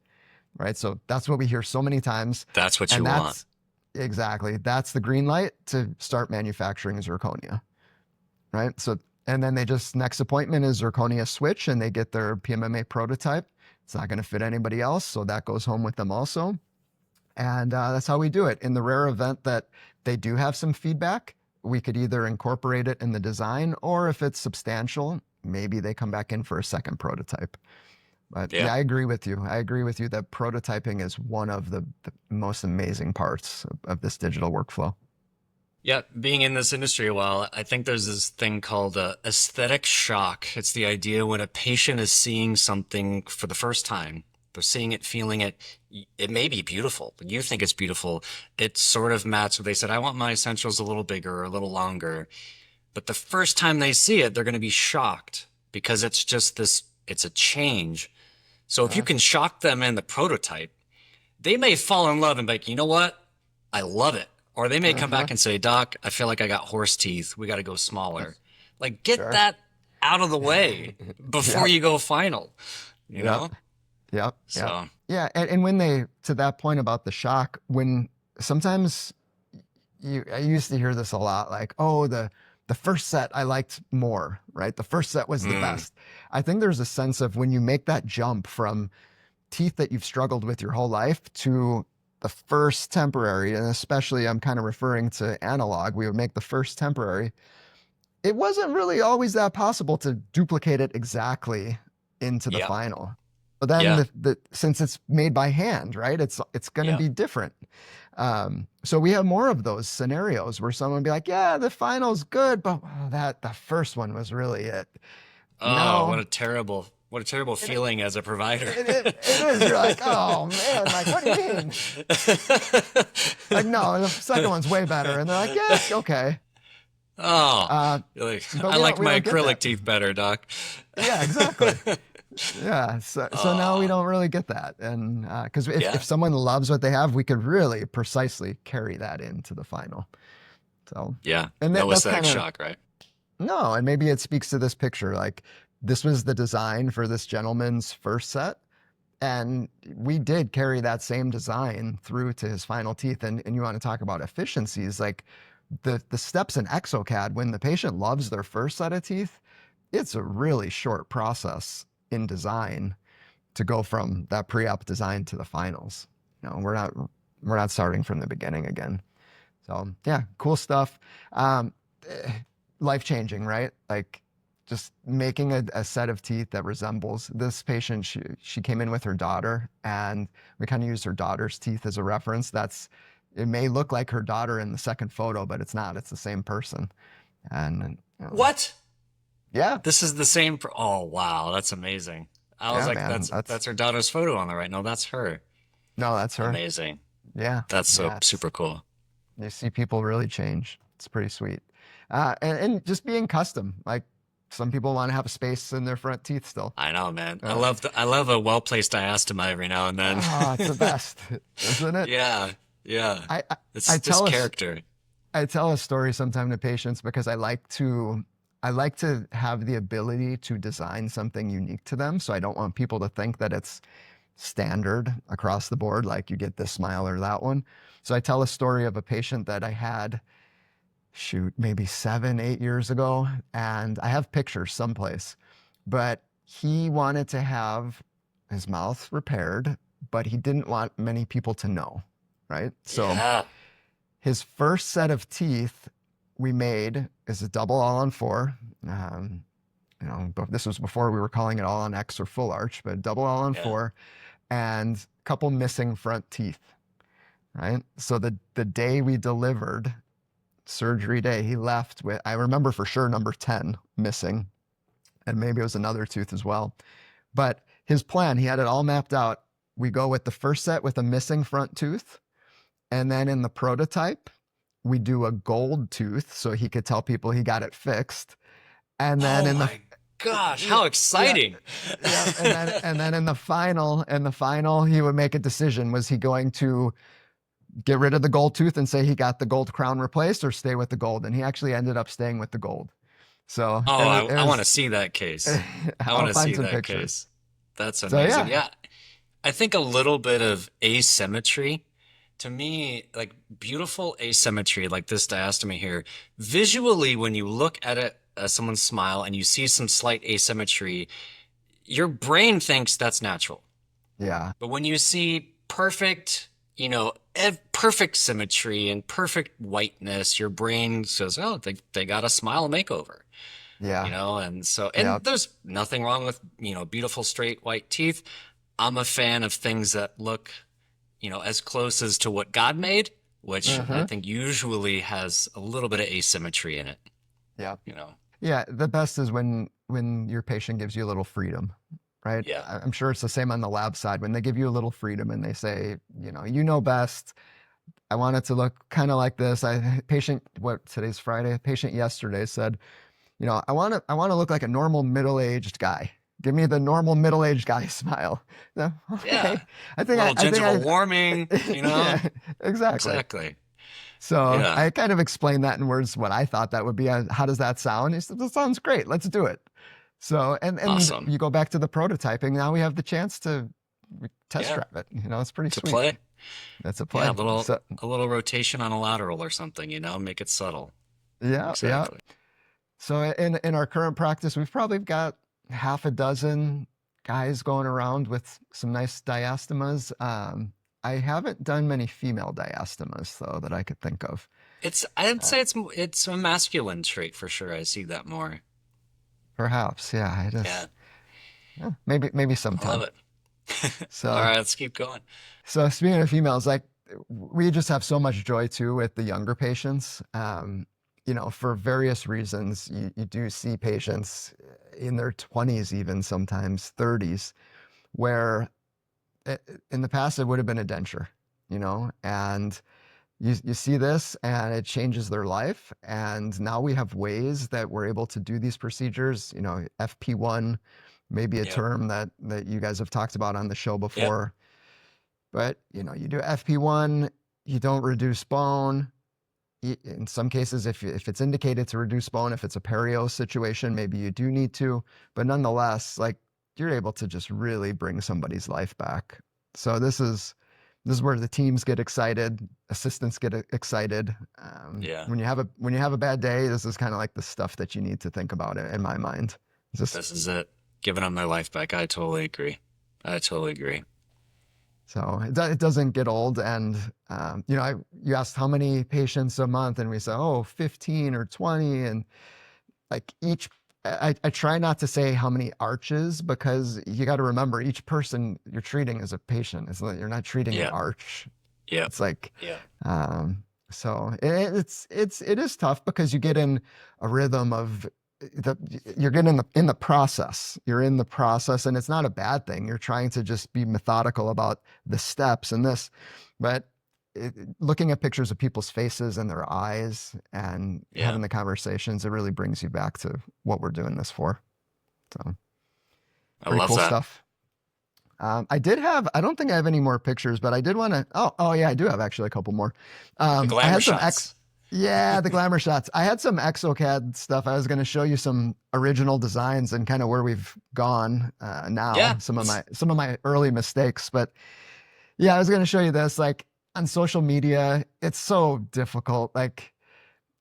Right. So that's what we hear so many times. That's what you And want. that's the green light to start manufacturing zirconia. Right. So, and then they just, next appointment is zirconia switch and they get their PMMA prototype. It's not going to fit anybody else. So that goes home with them also. And that's how we do it. In the rare event that they do have some feedback, we could either incorporate it in the design or if it's substantial, maybe they come back in for a second prototype. But Yeah. yeah, I agree with you. I agree with you that prototyping is one of the most amazing parts of this digital workflow. Yeah, being in this industry a while, I think there's this thing called aesthetic shock. It's the idea when a patient is seeing something for the first time, they're seeing it, feeling it. It may be beautiful. You think it's beautiful. It sort of matches. They said, I want my essentials a little bigger or a little longer. But the first time they see it, they're going to be shocked because it's just this, it's a change. So if you Uh, can shock them in the prototype, they may fall in love and be like, you know what? I love it. Or they may come Uh-huh. back and say, Doc, I feel like I got horse teeth. We got to go smaller. Like, get Sure. that out of the way before Yep. you go final, you Yep. know? Yep. Yep. So, Yeah. And when they, to that point about the shock, when sometimes I used to hear this a lot, like, oh, the first set I liked more, right? The first set was the mm, best. I think there's a sense of when you make that jump from teeth that you've struggled with your whole life to the first temporary, and especially I'm kind of referring to analog, we would make the first temporary. It wasn't really always that possible to duplicate it exactly into the yeah, final. But then yeah, since it's made by hand, right? It's going to yeah. be different. So we have more of those scenarios where someone would be like, "Yeah, the final's good, but that the first one was really it." Oh, No, what a terrible it feeling as a provider. it is. You're like, "Oh man, like what do you mean?" Like, no, the second one's way better, and they're like, "Yeah, okay." Oh, Uh, you're like, but I like we my don't get acrylic that. teeth better, Doc. Yeah, exactly. Yeah, so now we Oh, don't really get that, and because if yeah, someone loves what they have, we could really precisely carry that into the final. So, yeah. and No that's aesthetic kind of shock, right? no, and maybe it speaks to this picture. Like this was the design for this gentleman's first set, and we did carry that same design through to his final teeth. And you want to talk about efficiencies, like the steps in Exocad when the patient loves their first set of teeth, it's a really short process in design to go from that pre-op design to the finals. You know, we're not starting from the beginning again. So yeah, cool stuff. Um, Life changing, right? Like just making a set of teeth that resembles this patient. She came in with her daughter, and we kind of used her daughter's teeth as a reference. It may look like her daughter in the second photo, but it's not. It's the same person. And What? yeah, This is the same. Oh, wow, that's amazing. I was yeah, like, man. that's her daughter's photo on the right. No, that's her. No, that's her. Amazing. Yeah, That's so yeah. super cool. You see people really change. It's pretty sweet. And just being custom. Like some people want to have a space in their front teeth still. I know, man. Uh, I love a well-placed diastema every now and then. it's the best, isn't it? Yeah, yeah. I, I, I It's just tell us character. I tell a story sometime to patients because I like to have the ability to design something unique to them. So I don't want people to think that it's standard across the board, like you get this smile or that one. So I tell a story of a patient that I had, shoot, maybe 7, 8 years ago. And I have pictures someplace, but he wanted to have his mouth repaired, but he didn't want many people to know. Right. So Yeah. his first set of teeth we made is a double all on four. Um, you know, but this was before we were calling it all on X or full arch, but double all on Yeah. four and a couple missing front teeth. Right. So the day we delivered, surgery day, he left with, I remember for sure, number 10 missing, and maybe it was another tooth as well. But his plan, he had it all mapped out. We go with the first set with a missing front tooth. And then in the prototype, we do a gold tooth so he could tell people he got it fixed. And then Oh in the my gosh, yeah, how yeah, exciting. yeah, and then in the final, he would make a decision. Was he going to get rid of the gold tooth and say he got the gold crown replaced or stay with the gold? And he actually ended up staying with the gold. So Oh, it I want to was see that case. I want I'll to find see some that pictures. case. That's So amazing. yeah, Yeah. I think a little bit of asymmetry to me, like beautiful asymmetry, like this diastema here, visually, when you look at it, someone's smile and you see some slight asymmetry, your brain thinks that's natural. yeah, But when you see perfect, perfect symmetry and perfect whiteness, your brain says, oh, they got a smile makeover, yeah, and so, yeah. and there's nothing wrong with, beautiful straight white teeth. I'm a fan of things that look, as close as to what God made, which I Hmm. think usually has a little bit of asymmetry in it, Yeah. you know? Yeah, the best is when your patient gives you a little freedom, right? Yeah. I'm sure it's the same on the lab side when they give you a little freedom and they say, you know best. I want it to look kind of like this. What today's Friday? Patient yesterday said, I want to look like a normal middle-aged guy. Give me the normal middle-aged guy smile. No, Yeah. okay. A little I think gingival warming, yeah, exactly. exactly. So Yeah. I kind of explained that in words what I thought that would be. How does that sound? He said, that sounds great. Let's do it. So and Awesome. you go back to the prototyping. Now we have the chance to test Yeah. drive it. It's pretty To sweet. play. That's a Yeah, play. So a little rotation on a lateral or something, make it subtle. yeah, yeah. Exactly. So in our current practice, we've probably got half a dozen guys going around with some nice diastemas. I haven't done many female diastemas though that I could think of. I'd Uh, say it's a masculine trait for sure. I see that more. Perhaps, yeah. I Yeah, just maybe I love sometime. it. All So right, let's keep going. so speaking of females, like we just have so much joy too with the younger patients. For various reasons, you do see patients in their 20s, even sometimes 30s, where in the past it would have been a denture, and you see this and it changes their life. And now we have ways that we're able to do these procedures, FP1, maybe a Yep. term that you guys have talked about on the show Yep. before. But you do FP1, you don't reduce bone. In some cases, if it's indicated to reduce bone, if it's a perio situation, maybe you do need to. But nonetheless, like you're able to just really bring somebody's life back. So this is where the teams get excited, assistants get excited. Yeah. When you have a bad day, this is kind of like the stuff that you need to think about in my mind. Just This is it. Giving up my life back. I totally agree. I totally agree. So it doesn't get old. And, you asked how many patients a month, and we say, oh, 15 or 20. And like I try not to say how many arches because you got to remember each person you're treating is a patient. It's like you're not treating an Yep. arch. Yep. It's like, Yep. um, so it is tough because you get in a rhythm of you're getting in the process. You're in the process, and it's not a bad thing. You're trying to just be methodical about the steps and this, but looking at pictures of people's faces and their eyes and Yeah. having the conversations, it really brings you back to what we're doing this for. So I pretty love cool that. stuff. I don't think I have any more pictures, but I did want to, oh yeah, I do have actually a couple more. The I glamour had some shots. yeah, the glamour shots. I had some Exocad stuff. I was going to show you some original designs and kind of where we've gone now, Yeah. some of my early mistakes. But yeah, I was going to show you this. Like on social media, it's so difficult. Like,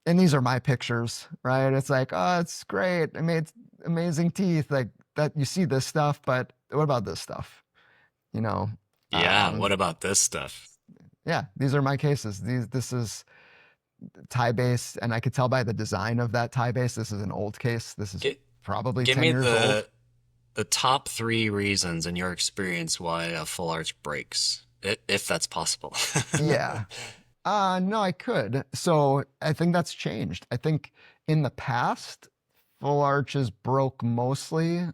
and these are my pictures, right? It's like, oh, it's great. I made amazing teeth. Like that, you see this stuff, but what about this stuff? You know, Yeah. um, What about this stuff? yeah, these are my cases. This is tie base, and I could tell by the design of that tie base, this is an old case. This is Get, probably give 10 me years old. the top three reasons in your experience why a full arch breaks, if that's possible. Yeah. No, I could. So I think that's changed. I think in the past, full arches broke mostly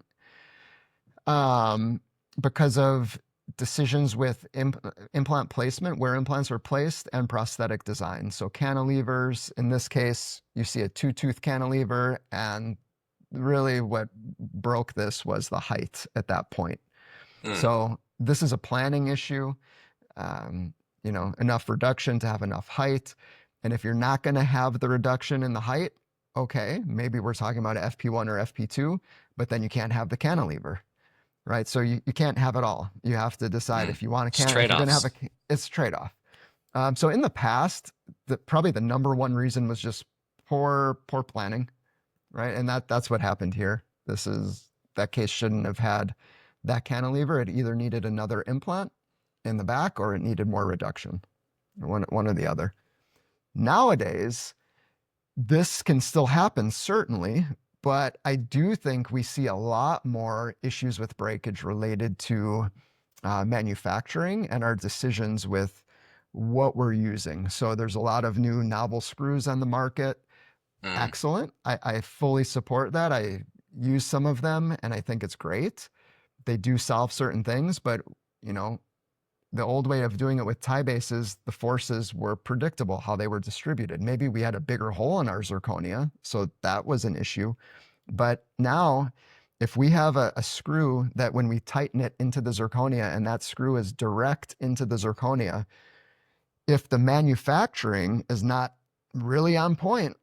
um, because of decisions with implant placement, where implants were placed, and prosthetic design. So cantilevers, in this case, you see a two-tooth cantilever, and really what broke this was the height at that point. Hmm. So this is a planning issue. Enough reduction to have enough height. And if you're not going to have the reduction in the height, okay, maybe we're talking about FP1 or FP2, but then you can't have the cantilever, right? So you can't have it all. You have to decide Hmm. if you want to It's if you're going to have trade-offs. it's trade-off. So in the past, probably the number one reason was just poor planning, right? And that's what happened here. That case shouldn't have had that cantilever. It either needed another implant in the back or it needed more reduction, one or the other. Nowadays, this can still happen, certainly, but I do think we see a lot more issues with breakage related to manufacturing and our decisions with what we're using. So there's a lot of new novel screws on the market. Hmm. Excellent. I fully support that. I use some of them and I think it's great. They do solve certain things, but you know, the old way of doing it with tie bases, the forces were predictable how they were distributed. Maybe we had a bigger hole in our zirconia, so that was an issue. But now, if we have a screw that when we tighten it into the zirconia and that screw is direct into the zirconia, if the manufacturing is not really on point,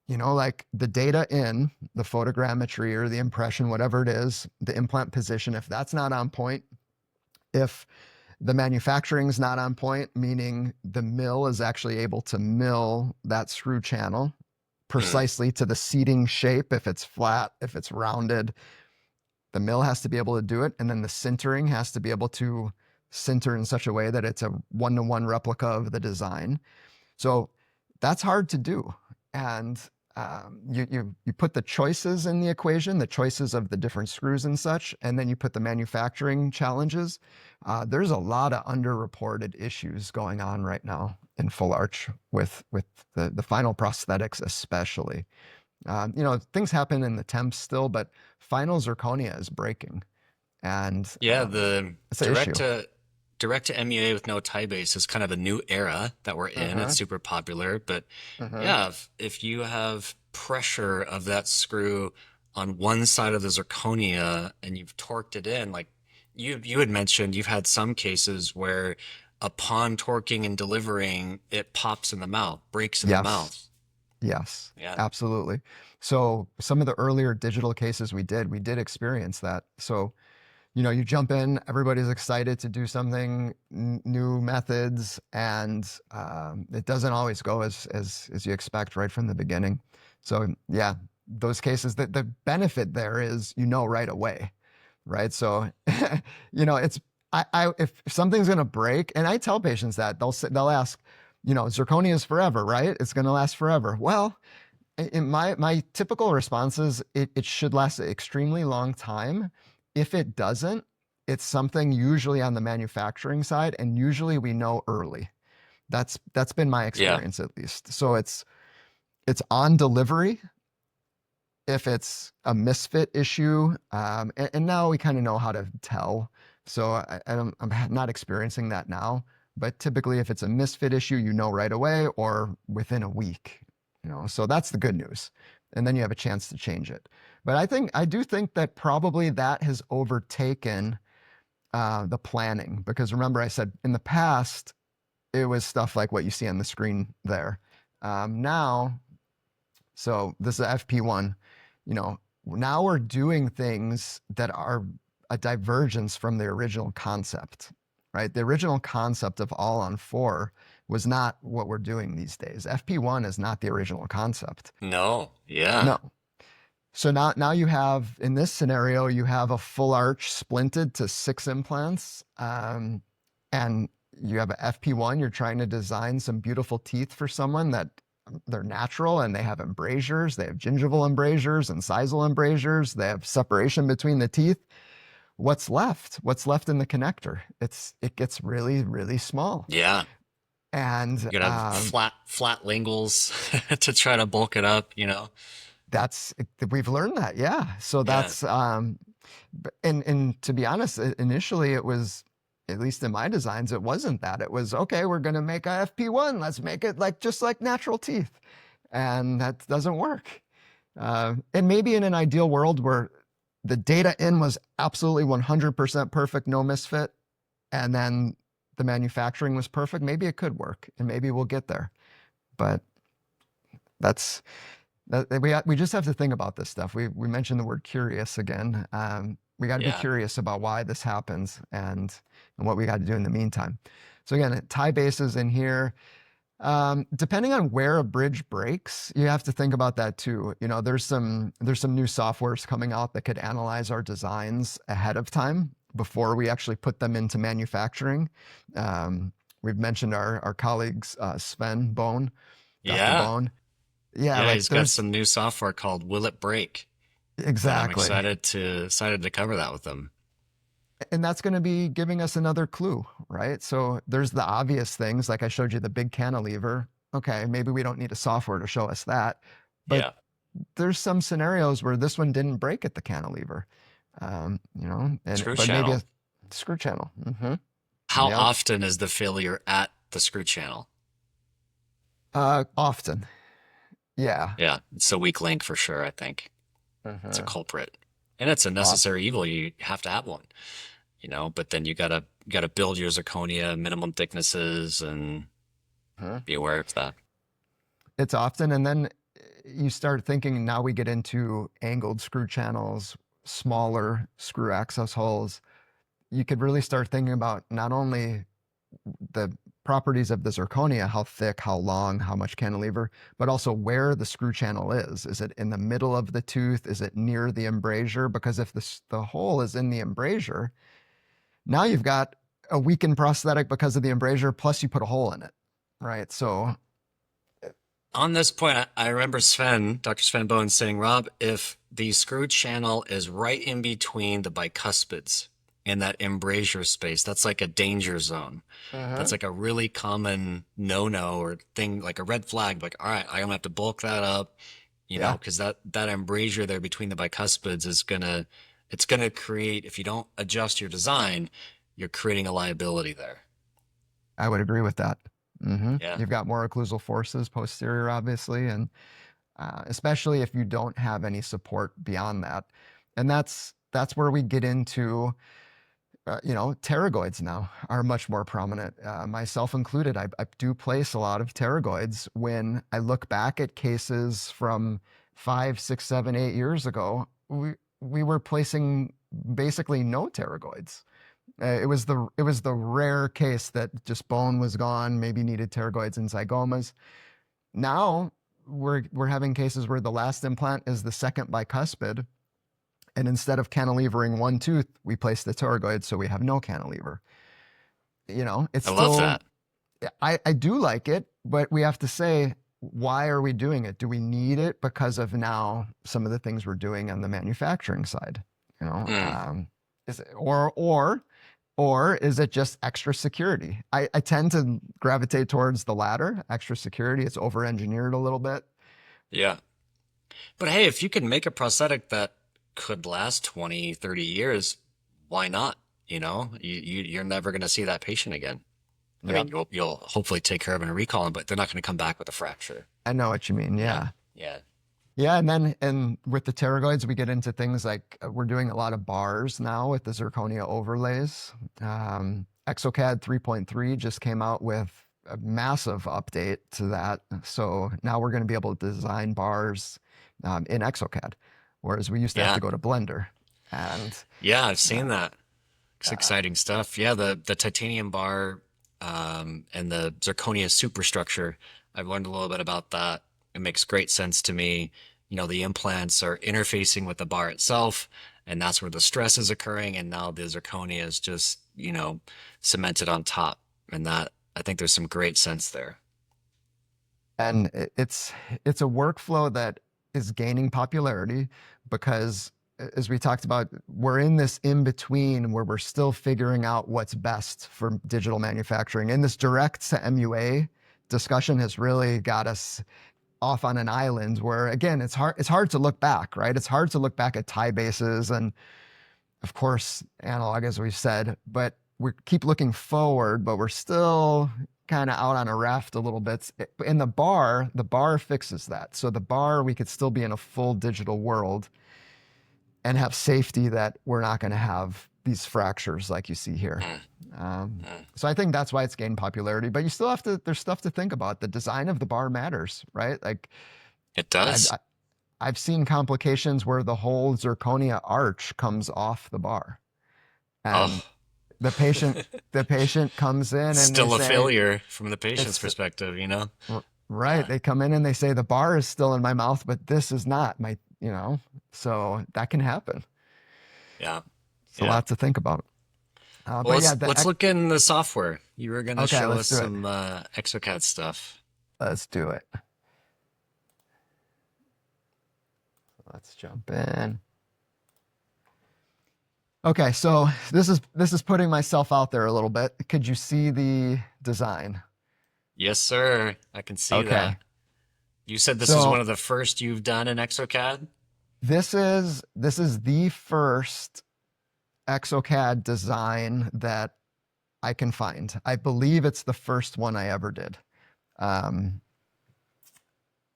like the data in the photogrammetry or the impression, whatever it is, the implant position, if that's not on point, if the manufacturing is not on point, meaning the mill is actually able to mill that screw channel Mm. precisely to the seating shape, if it's flat, if it's rounded, the mill has to be able to do it. And then the sintering has to be able to sinter in such a way that it's a one-to-one replica of the design. So that's hard to do. And you put the choices in the equation, the choices of the different screws and such, and then you put the manufacturing challenges. There's a lot of underreported issues going on right now in full arch with the final prosthetics, especially. Things happen in the temps still, but final zirconia is breaking, and Yeah, the it's an direct issue. to direct to MEA with no tie base is kind of a new era that we're in. It's Uh-huh. super popular, but Uh-huh. yeah, if you have pressure of that screw on one side of the zirconia and you've torqued it in, like you had mentioned, you've had some cases where upon torquing and delivering, it pops in the mouth, breaks in the Yes. mouth. Yes, Yeah. absolutely. So some of the earlier digital cases we did experience that. So, you jump in, everybody's excited to do something, new methods, and it doesn't always go as you expect right from the beginning. So yeah, those cases, the benefit there is right away, right? So it's if something's gonna break, and I tell patients that they'll ask, zirconia is forever, right? It's gonna last forever. Well, in my typical response is it should last an extremely long time. If it doesn't, it's something usually on the manufacturing side, and usually we know early. That's been my Yeah. experience at least. So it's on delivery if it's a misfit issue, and now we kind of know how to tell. So I'm not experiencing that now, but typically if it's a misfit issue, right away or within a week. So that's the good news, and then you have a chance to change it. But I do think that probably that has overtaken the planning, because remember I said in the past it was stuff like what you see on the screen there. Now, so this is FP1, you know, now we're doing things that are a divergence from the original concept, right? The original concept of all on four was not what we're doing these days. FP1 is not the original concept. No. Yeah. No. So now you have, in this scenario, you have a full arch splinted to 6 implants, and you have a FP1. You're trying to design some beautiful teeth for someone that they're natural, and they have embrasures. They have gingival embrasures and incisal embrasures. They have separation between the teeth. What's left? What's left in the connector? It gets really, really small. Yeah. And You gotta have flat linguals to try to bulk it up, you know? that's we've learned that, yeah. So Yeah. that's and to be honest, initially it was, at least in my designs, it wasn't that. It was, okay, we're gonna make a FP1. Let's make it like just like natural teeth, and that doesn't work. And maybe in an ideal world where the data in was absolutely 100% perfect, no misfit, and then the manufacturing was perfect, maybe it could work, and maybe we'll get there. But that's we just have to think about this stuff. We mentioned the word curious again. We got to be Yeah. curious about why this happens, and what we got to do in the meantime. So again, tie bases in here. Depending on where a bridge breaks, you have to think about that too. There's some new softwares coming out that could analyze our designs ahead of time before we actually put them into manufacturing. We've mentioned our colleagues, Sven Bone, Dr. Yeah. Bone. Yeah, Yeah, like he's got there's some new software called Will It Break? And I'm exactly. excited to cover that with them. And that's going to be giving us another clue, right? So there's the obvious things, like I showed you the big cantilever. Okay, maybe we don't need a software to show us that, but Yeah. there's some scenarios where this one didn't break at the cantilever, and Screw but maybe a channel. screw channel. How Yep. often is the failure at the screw channel? Often. Yeah. Yeah, it's a weak link for sure, I think. It's a Uh-huh. culprit. And it's a Off. necessary evil. You have to have one, but then you gotta build your zirconia minimum thicknesses and Mhm. Be aware of that. It's often, and then you start thinking, now we get into angled screw channels, smaller screw access holes. You could really start thinking about not only the properties of the zirconia, how thick, how long, how much cantilever, but also where the screw channel is. Is it in the middle of the tooth? Is it near the embrasure? Because if the hole is in the embrasure, now you've got a weakened prosthetic because of the embrasure, plus you put a hole in it, right? So, On this point, I remember Dr. Sven Bowen saying, Rob, if the screw channel is right in between the bicuspids in that embrasure space, that's like a danger zone. That's mhm, like a really common no-no or thing, like a red flag. Like, all right, I'm gonna have to bulk that up, yeah, because that embrasure there between the bicuspids it's gonna create, if you don't adjust your design, you're creating a liability there. I would agree with that. Yeah. You've got more occlusal forces posterior, obviously, and especially if you don't have any support beyond that. And that's where we get into pterygoids now are much more prominent, myself included. I do place a lot of pterygoids. When I look back at cases from 5, 6, 7, 8 years ago, we were placing basically no pterygoids. It was the rare case that just bone was gone, maybe needed pterygoids and zygomas. Now we're having cases where the last implant is the second bicuspid, and instead of cantilevering one tooth, we place the pterygoid, so we have no cantilever. It's I love still, that. I do like it, but we have to say, why are we doing it? Do we need it because of now some of the things we're doing on the manufacturing side? You know, Mm. is it, or is it just extra security? I tend to gravitate towards the latter, extra security. It's over engineered a little bit. Yeah. But hey, if you can make a prosthetic that could last 20, 30 years, why not? You're never going to see that patient again. I mean, Yep. you'll hopefully take care of and recall them, but they're not going to come back with a fracture. I know what you mean. Yeah. Yeah. Yeah. Yeah, and with the pterygoids, we get into things like we're doing a lot of bars now with the zirconia overlays. Exocad 3.3 just came out with a massive update to that. So now we're going to be able to design bars in Exocad, whereas we used to have Yeah. to go to Blender. And Yeah, I've uh, seen that. It's uh, exciting stuff. Yeah, the titanium bar and the zirconia superstructure. I've learned a little bit about that. It makes great sense to me. The implants are interfacing with the bar itself, and that's where the stress is occurring. And now the zirconia is just, cemented on top. And that, I think there's some great sense there. and it's a workflow that is gaining popularity because, as we talked about, we're in this in between where we're still figuring out what's best for digital manufacturing, and this direct to MUA discussion has really got us off on an island where, again, it's hard to look back, right? It's hard to look back at tie bases and, of course, analog, as we've said, but we keep looking forward, but we're still kind of out on a raft a little bit. In the bar fixes that. So the bar, we could still be in a full digital world and have safety that we're not going to have these fractures like you see here. Mm, Um, mm. so I think that's why it's gained popularity. But you still have to. There's stuff to think about. The design of the bar matters, right? Like It I've does. I've seen complications where the whole zirconia arch comes off the bar, and Oh, the patient the patient comes in and they still a say failure from the patient's it's perspective. right. Yeah. They come in and they say the bar is still in my mouth, but this is not my. So that can happen. Yeah. It's a Yeah. lot to think about. Well, But yeah, let's look in the software. You were gonna okay, show let's us do it. some Exocad stuff. Let's do it. Let's jump in. Okay, so this is putting myself out there a little bit. Could you see the design? Yes, sir. I can see Okay. that. You said this is one So of the first you've done in Exocad? this is the first Exocad design that I can find. I believe it's the first one I ever did. Um,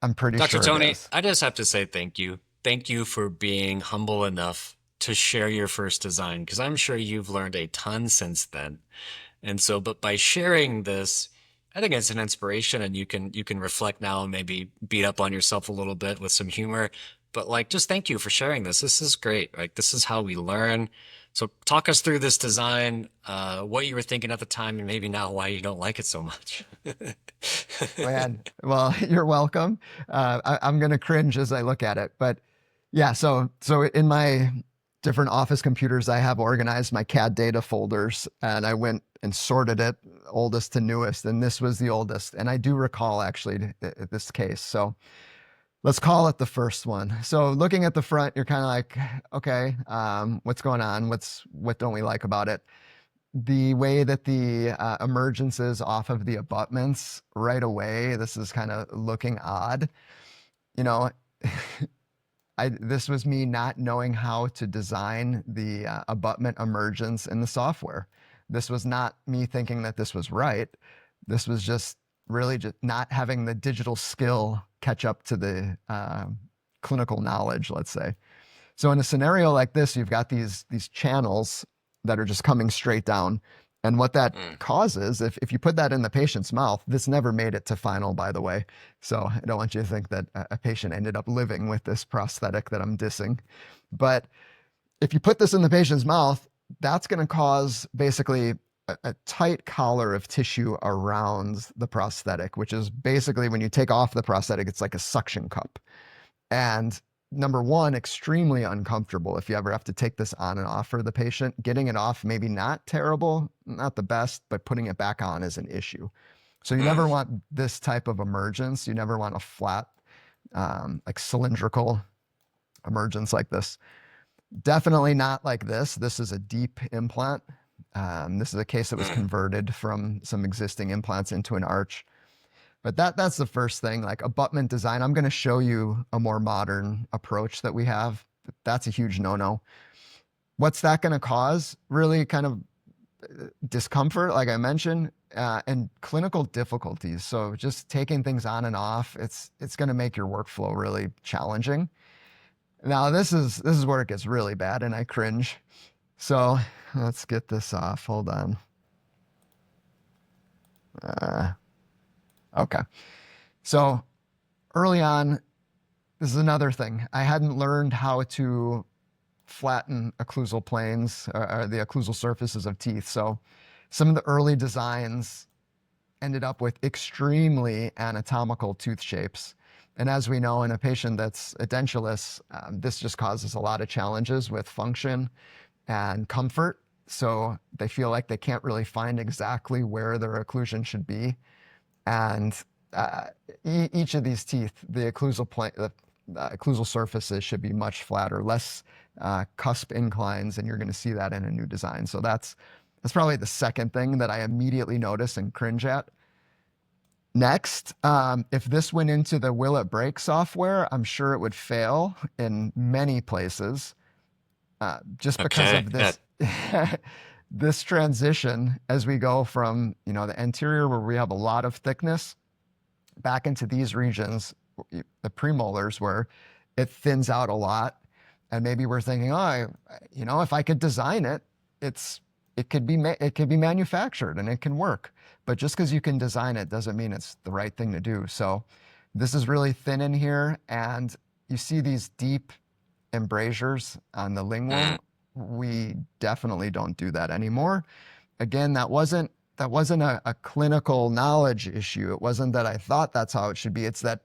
I'm pretty Dr. sure it Tony, is. I just have to say thank you. Thank you for being humble enough to share your first design, because I'm sure you've learned a ton since then. And so, but by sharing this, I think it's an inspiration, and you can reflect now and maybe beat up on yourself a little bit with some humor. But like, just thank you for sharing this. This is great. Like, this is how we learn. So talk us through this design, what you were thinking at the time, and maybe now why you don't like it so much. Man, well, you're welcome. I'm gonna cringe as I look at it, but yeah. So in my different office computers, I have organized my CAD data folders, and I went and sorted it oldest to newest, and this was the oldest. And I do recall actually this case. So let's call it the first one. So looking at the front, you're kind of like, okay, what's going on? What don't we like about it? The way that the emergence is off of the abutments right away, this is kind of looking odd. You know, this was me not knowing how to design the abutment emergence in the software. This was not me thinking that this was right. This was just really just not having the digital skill catch up to the clinical knowledge, let's say. So in a scenario like this, you've got these channels that are just coming straight down. And what that Mm. causes, if you put that in the patient's mouth, this never made it to final, by the way. So I don't want you to think that a patient ended up living with this prosthetic that I'm dissing. But if you put this in the patient's mouth, that's going to cause basically a tight collar of tissue around the prosthetic, which is basically when you take off the prosthetic, it's like a suction cup. And number one, extremely uncomfortable if you ever have to take this on and off for the patient. Getting it off, maybe not terrible, not the best, but putting it back on is an issue. So you Mm. never want this type of emergence. You never want a flat, like cylindrical emergence like this. Definitely not like this. This is a deep implant. This is a case that was Mm. converted from some existing implants into an arch. But that's the first thing, like abutment design. I'm going to show you a more modern approach that we have. That's a huge no-no. What's that going to cause? Really kind of discomfort, like I mentioned, and clinical difficulties. So just taking things on and off, it's going to make your workflow really challenging. Now this is where it gets really bad, and I cringe. So let's get this off. Hold on. Uh, okay. So early on, this is another thing. I hadn't learned how to flatten occlusal planes or the occlusal surfaces of teeth. So some of the early designs ended up with extremely anatomical tooth shapes. And as we know, in a patient that's edentulous, this just causes a lot of challenges with function and comfort. So they feel like they can't really find exactly where their occlusion should be. And uh, each of these teeth, the occlusal plane, the occlusal surfaces should be much flatter, less cusp inclines, and you're going to see that in a new design. So that's probably the second thing that I immediately notice and cringe at. Next, if this went into the Will It Break software, I'm sure it would fail in many places, just because Okay. of Yeah. this this transition as we go from the anterior where we have a lot of thickness back into these regions, the premolars, where it thins out a lot. And maybe we're thinking, oh, if I could design it, it could be manufactured and it can work. But just because you can design it doesn't mean it's the right thing to do. So this is really thin in here, and you see these deep embrasures on the Mm. lingual. We definitely don't do that anymore. Again, that wasn't a clinical knowledge issue. It wasn't that I thought that's how it should be. It's that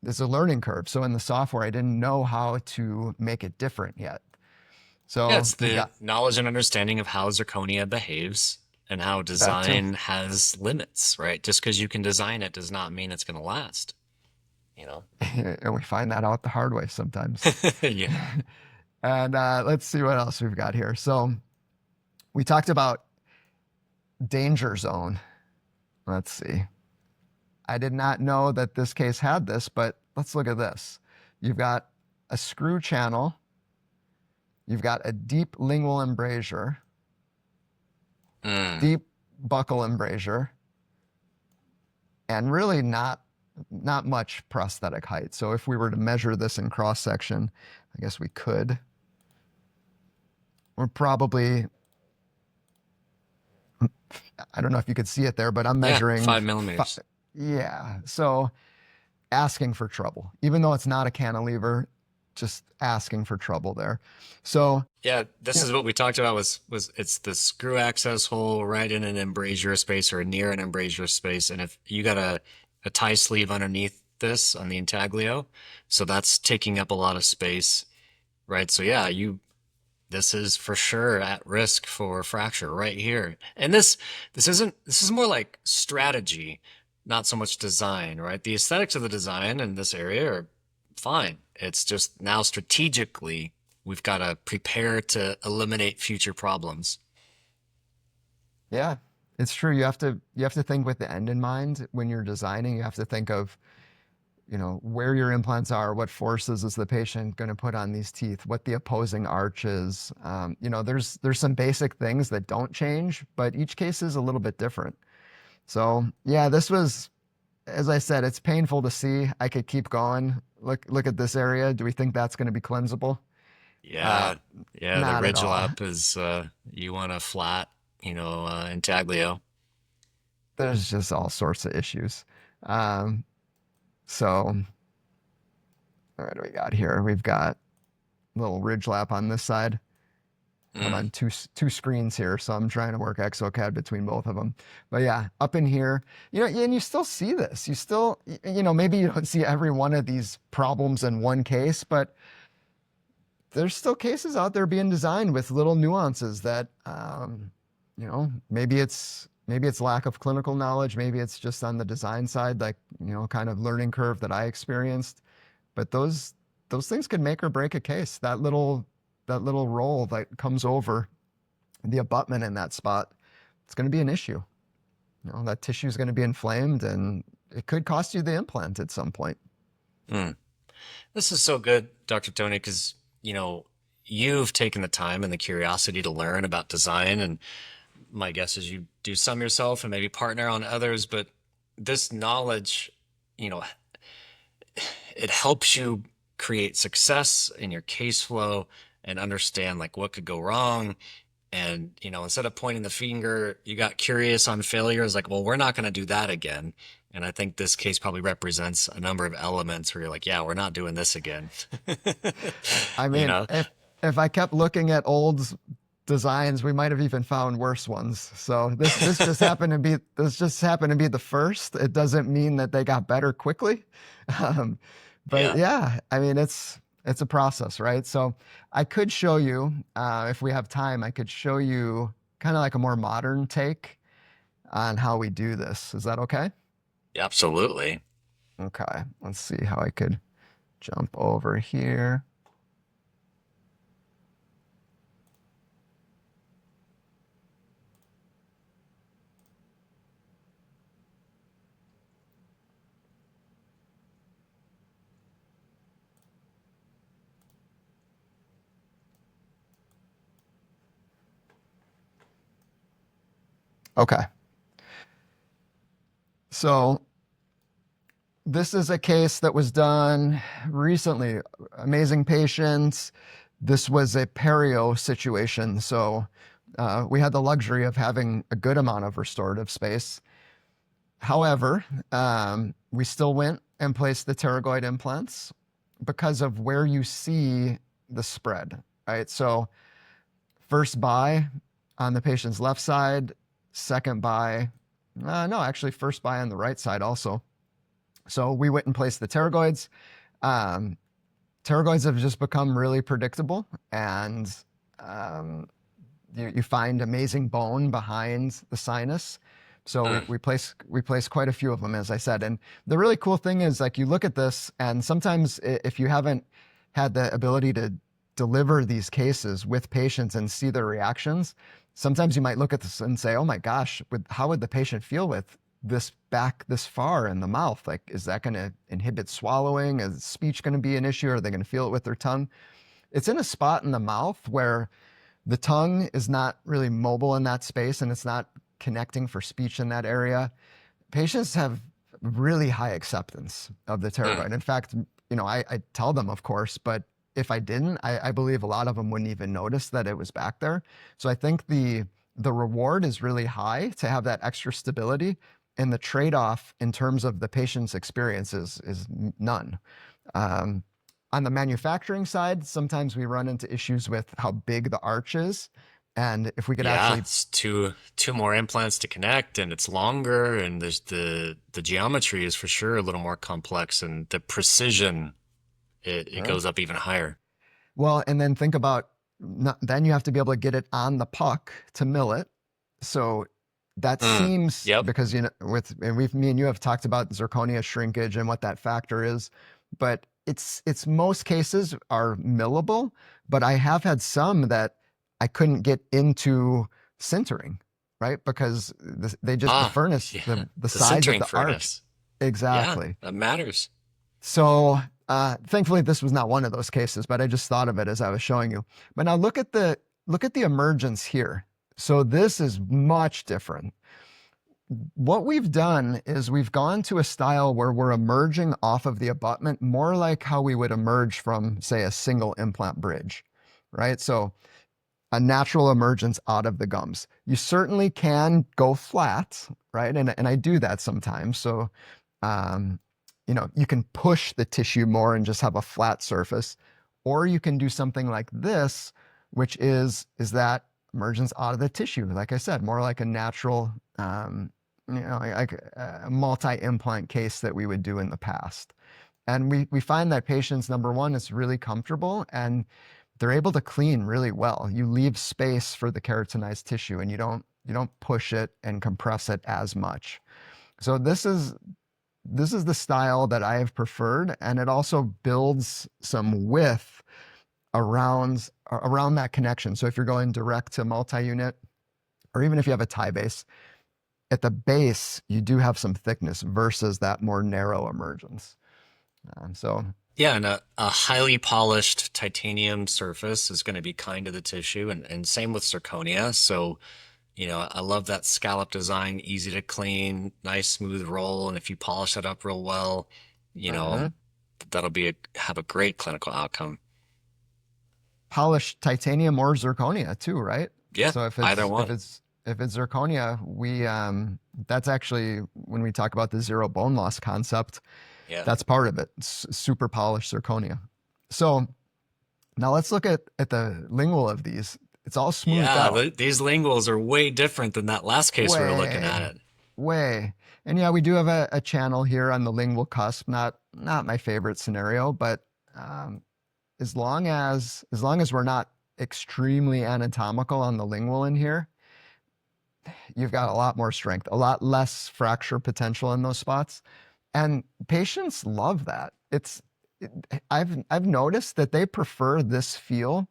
there's a learning curve. So in the software, I didn't know how to make it different yet. Yeah, So it's you've the got knowledge and understanding of how zirconia behaves and how that too. design has limits, right? Just because you can design it does not mean it's going to last, you know? And we find that out the hard way sometimes. Yeah. And let's see what else we've got here. So we talked about danger zone. Let's see. I did not know that this case had this, but let's look at this. You've got a screw channel. You've got a deep lingual embrasure, Mm. deep buccal embrasure, and really not much prosthetic height. So if we were to measure this in cross section, I guess we could. We're probably I don't know if you could see it there, but I'm Yeah, measuring, 5 millimeters. yeah. So asking for trouble, even though it's not a cantilever, just asking for trouble there. So, Yeah, this yeah, is what we talked about was it's the screw access hole right in an embrasure space or near an embrasure space. And if you got a tie sleeve underneath this on the intaglio, so that's taking up a lot of space, right? So yeah, this is for sure at risk for fracture right here. And this is more like strategy, not so much design, right? The aesthetics of the design in this area are fine. It's just now strategically we've got to prepare to eliminate future problems. yeah, it's true. You have to think with the end in mind when you're designing. You have to think of, where your implants are, what forces is the patient going to put on these teeth, what the opposing arch is. There's some basic things that don't change, but each case is a little bit different. So yeah, this was, as I said, it's painful to see. I could keep going. Look at this area. Do we think that's going to be cleansable? Uh, Yeah, yeah, the Not at ridge all. lap is you want a flat, intaglio. There's just all sorts of issues. Um, so what do we got here? We've got a little ridge lap on this side. I'm Mm. on two screens here, so I'm trying to work Exocad between both of them. But yeah, up in here, and you still see this. You still, maybe you don't see every one of these problems in one case, but there's still cases out there being designed with little nuances that, maybe it's lack of clinical knowledge, maybe it's just on the design side, like kind of learning curve that I experienced. But those things can make or break a case. That little roll that comes over the abutment in that spot, it's going to be an issue. That tissue is going to be inflamed, and it could cost you the implant at some point. Mm. This is so good, Dr. Tony, because, you've taken the time and the curiosity to learn about design. And my guess is you do some yourself and maybe partner on others, but this knowledge, you know, it helps you create success in your case flow and understand like what could go wrong. And, instead of pointing the finger, you got curious on failures, like, well, we're not going to do that again. And I think this case probably represents a number of elements where you're like, yeah, we're not doing this again. I you mean, know? if I kept looking at old designs, we might have even found worse ones. So this just happened to be the first. It doesn't mean that they got better quickly. Um, but Yeah. yeah, I mean it's a process, right? So I could show you, if we have time, I could show you kind of like a more modern take on how we do this. Is that okay? Absolutely. Okay, let's see how I could jump over here. Okay, so this is a case that was done recently. Amazing patients. This was a perio situation. So we had the luxury of having a good amount of restorative space. However, we still went and placed the pterygoid implants because of where you see the spread, right? So first buy on the patient's left side, second buy, no, actually first buy on the right side also. So we went and placed the pterygoids. Um, Pterygoids have just become really predictable, and um, you find amazing bone behind the sinus. So we, Mm, we place we place quite a few of them, as I said. And the really cool thing is, like, you look at this, and sometimes if you haven't had the ability to deliver these cases with patients and see their reactions, sometimes you might look at this and say, "Oh my gosh, how would the patient feel with this back this far in the mouth? Like, is that going to inhibit swallowing? Is speech going to be an issue? Are they going to feel it with their tongue?" It's in a spot in the mouth where the tongue is not really mobile in that space, and it's not connecting for speech in that area. Patients have really high acceptance of the mm, pterygoid. In fact, I tell them, of course, but if I didn't, I believe a lot of them wouldn't even notice that it was back there. So I think the the reward is really high to have that extra stability, and the trade-off in terms of the patient's experience is none. Um, on the manufacturing side, sometimes we run into issues with how big the arch is, and if we could Yeah, actually, it's two more implants to connect, and it's longer, and there's the geometry is for sure a little more complex, and the precision it huh? goes up even higher. Well, and then think about, then you have to be able to get it on the puck to mill it. So that Mm. seems, Yep. because and me and you have talked about zirconia shrinkage and what that factor is, but it's most cases are millable, but I have had some that I couldn't get into sintering, right? Because the Ah, furnace, yeah. the The size of sintering the arch. furnace. Yeah, Exactly. that matters. So thankfully this was not one of those cases, but I just thought of it as I was showing you. But now look at the emergence here. So this is much different. What we've done is we've gone to a style where we're emerging off of the abutment more like how we would emerge from, say, a single implant bridge, right? So a natural emergence out of the gums. You certainly can go flat, right? And I do that sometimes. So um, you can push the tissue more and just have a flat surface, or you can do something like this, which is that emergence out of the tissue. Like I said, more like a natural, like a multi-implant case that we would do in the past. And we find that patients, number one, it's really comfortable and they're able to clean really well. You leave space for the keratinized tissue and you don't push it and compress it as much. So this is the style that I have preferred, and it also builds some width around that connection. So if you're going direct to multi-unit, or even if you have a tie base, at the base you do have some thickness versus that more narrow emergence. So Yeah, and a highly polished titanium surface is going to be kind to the tissue, and same with zirconia. So, I love that scallop design, easy to clean, nice smooth roll, and if you polish it up real well, you know, mhm. that'll have a great clinical outcome. Polished titanium or zirconia too, right? Yeah, So if either it's if one. it's if it's zirconia, we that's actually when we talk about the zero bone loss concept, Yeah. that's part of it. Super polished zirconia. So now let's look at the lingual of these. It's all smoothed Yeah, out. these linguals are way different than that last case we were looking at Way, it. way. And yeah, we do have a channel here on the lingual cusp. Not my favorite scenario, but um, as long as we're not extremely anatomical on the lingual in here, you've got a lot more strength, a lot less fracture potential in those spots. And patients love that. I've noticed that they prefer this feel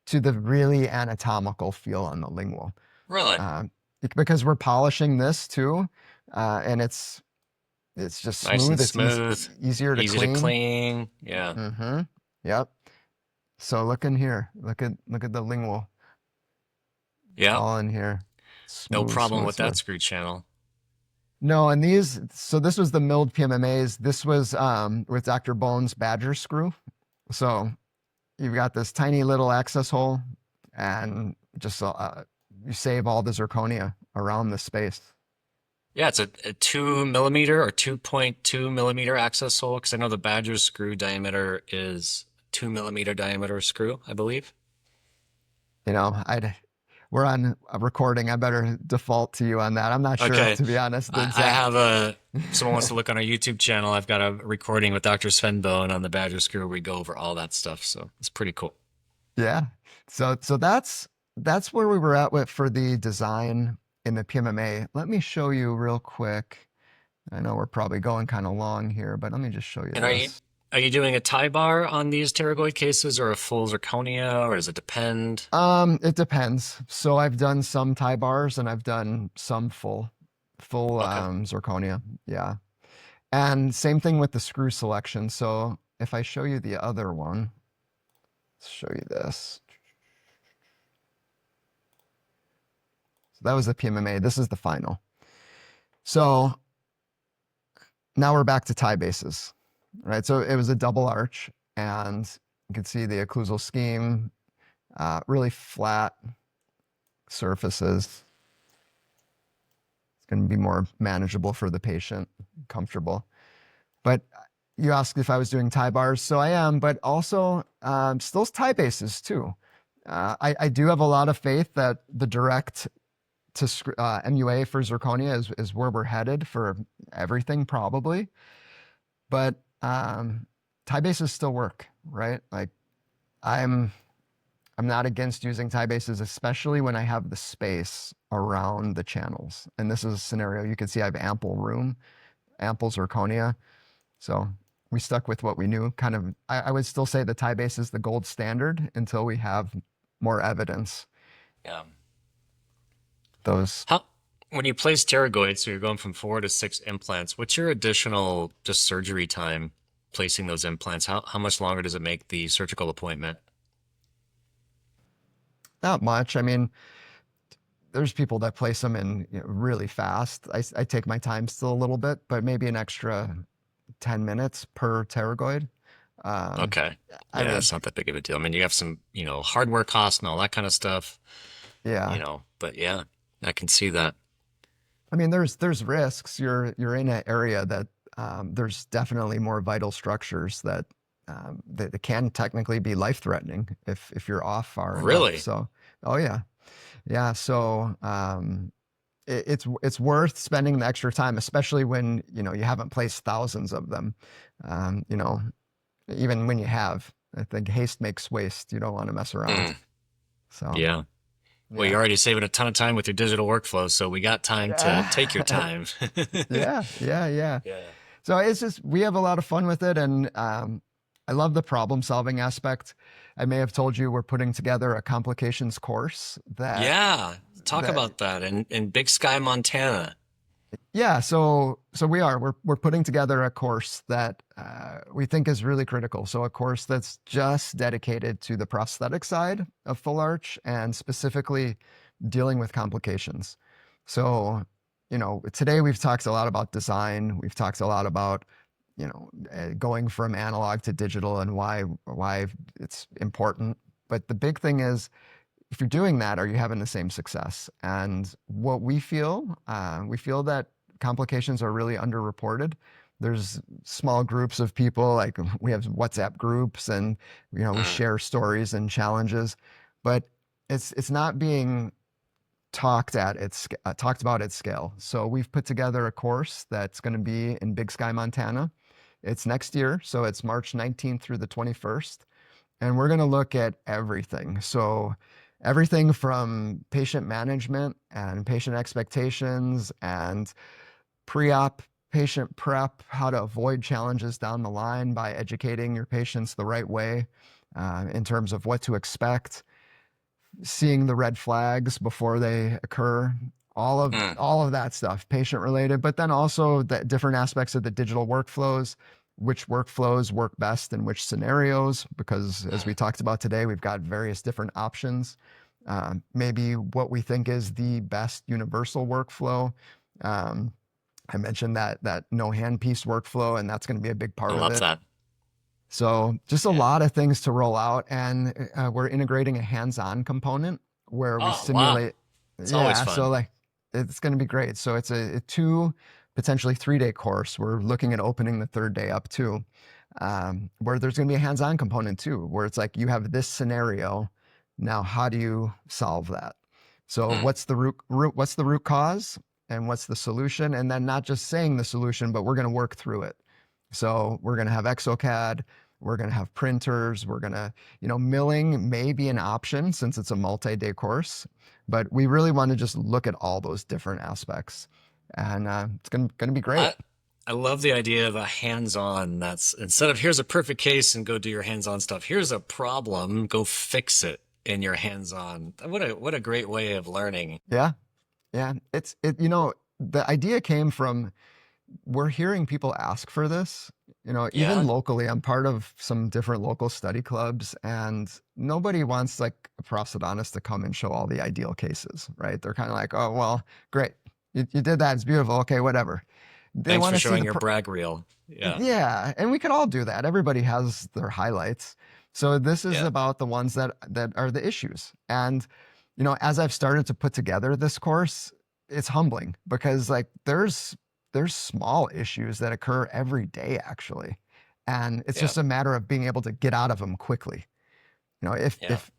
to the really anatomical feel on the lingual. Really Um, because we're polishing this too, and it's just nice and smooth. It's smooth, easier to easy to clean. clean. Yeah. Mm-hmm. Yep. So look in here. Look at the lingual. Yeah. All in here. No Smooth, problem smooth, with that smooth. screw channel. No, and so this was the milled PMMAs. This was with Dr. Bones Badger screw. So you've got this tiny little access hole, and just you save all the zirconia around the space. Yeah, it's a 2 millimeter or 2.2 millimeter access hole because I know the Badger screw diameter is 2 millimeter diameter screw, I believe. I'd we're on a recording. I better default to you on that. I'm not sure, Okay. to be honest, the I have exact. if someone wants to look on our YouTube channel, I've got a recording with Dr. Sven Bone on the Badger screw where we go over all that stuff. So it's pretty cool. Yeah. So that's where we were at with for the design in the PMMA. Let me show you real quick. I know we're probably going kind of long here, but let me just show you And this. are you doing a tie bar on these pterygoid cases or a full zirconia, or does it depend? It depends. So I've done some tie bars and I've done some full Okay. zirconia. Yeah. And same thing with the screw selection. So if I show you the other one, let's show you this. So that was the PMMA. This is the final. So now we're back to tie bases, right? So it was a double arch, and you can see the occlusal scheme, really flat, surfaces. It's going to be more manageable for the patient, comfortable. But you asked if I was doing tie bars, so I am, but also still tie bases too. I do have a lot of faith that the direct to MUA for zirconia is where we're headed for everything probably. But tie bases still work, right? Like I'm I'm not against using tie bases, especially when I have the space around the channels. And this is a scenario you can see I have ample room, ample zirconia. So we stuck with what we knew. Kind of, I would still say the tie base is the gold standard until we have more evidence. Yeah. Those, How, when you place pterygoids, so you're going from 4 to 6 implants, what's your additional just surgery time placing those implants? How much longer does it make the surgical appointment? not much. I mean, there's people that place them in really fast. I take my time still a little bit, but maybe an extra 10 minutes per pterygoid. Um, Okay. I Yeah, mean, it's not that big of a deal. I mean, you have some, hardware costs and all that kind of stuff, yeah. but yeah, I can see that. I mean, there's risks. You're in an area that there's definitely more vital structures that can technically be life threatening if you're off far enough. Really? So, oh yeah, yeah. So it's worth spending the extra time, especially when you haven't placed thousands of them. Um, you know, even when you have, I think haste makes waste. You don't want to mess around. Mm, So yeah. Well, yeah. you're already saving a ton of time with your digital workflow, so we got time to take your Yeah. time. Yeah. Yeah. So it's just we have a lot of fun with it, and I love the problem solving aspect. I may have told you we're putting together a complications course Yeah. Talk that about that in Big Sky, Montana. yeah. So we're putting together a course that we think is really critical. So a course that's just dedicated to the prosthetic side of full arch and specifically dealing with complications. So today we've talked a lot about design. We've talked a lot about going from analog to digital and why it's important. But the big thing is, if you're doing that, are you having the same success? And what we feel that complications are really underreported. There's small groups of people, like we have WhatsApp groups, and we Mm, share stories and challenges, but it's not being talked about at scale. So we've put together a course that's going to be in Big Sky, Montana. It's next year, so it's March 19th through the 21st, and we're going to look at everything. So everything from patient management and patient expectations and pre-op patient prep, how to avoid challenges down the line by educating your patients the right way in terms of what to expect, seeing the red flags before they occur, all of mm, all of that stuff, patient related, but then also the different aspects of the digital workflows, which workflows work best in which scenarios, because as we mm. talked about today, we've got various different options. Maybe what we think is the best universal workflow. Um, I mentioned that no handpiece workflow, and that's going to be a big I part of love it. that. So just a Yeah. lot of things to roll out, and we're integrating a hands-on component where we Oh, wow. simulate. It's always Yeah, so fun. like it's going to be great. So it's a 2, potentially 3-day course. We're looking at opening the third day up too, where there's going to be a hands-on component too, where it's like you have this scenario. Now, how do you solve that? So Mm. what's the root cause and what's the solution? And then not just saying the solution, but we're going to work through it. So we're going to have Exocad. We're going to have printers. We're going to, milling may be an option since it's a multi-day course, but we really want to just look at all those different aspects. And it's going to be great. I I love the idea of a hands-on. That's instead of here's a perfect case and go do your hands-on stuff. Here's a problem, go fix it in your hands-on. What a great way of learning. Yeah. Yeah. The idea came from we're hearing people ask for this. Even Yeah? locally, I'm part of some different local study clubs, and nobody wants like a prosthodontist to come and show all the ideal cases, right? They're kind of like, oh, well, great. You did that. It's beautiful. Okay, whatever. They Thanks want for to see showing the, your brag reel. Yeah. yeah, and we could all do that. Everybody has their highlights. So this is Yeah. about the ones that are the issues. And as I've started to put together this course, it's humbling because like there's small issues that occur every day actually. And it's Yeah. just a matter of being able to get out of them quickly. Yeah. If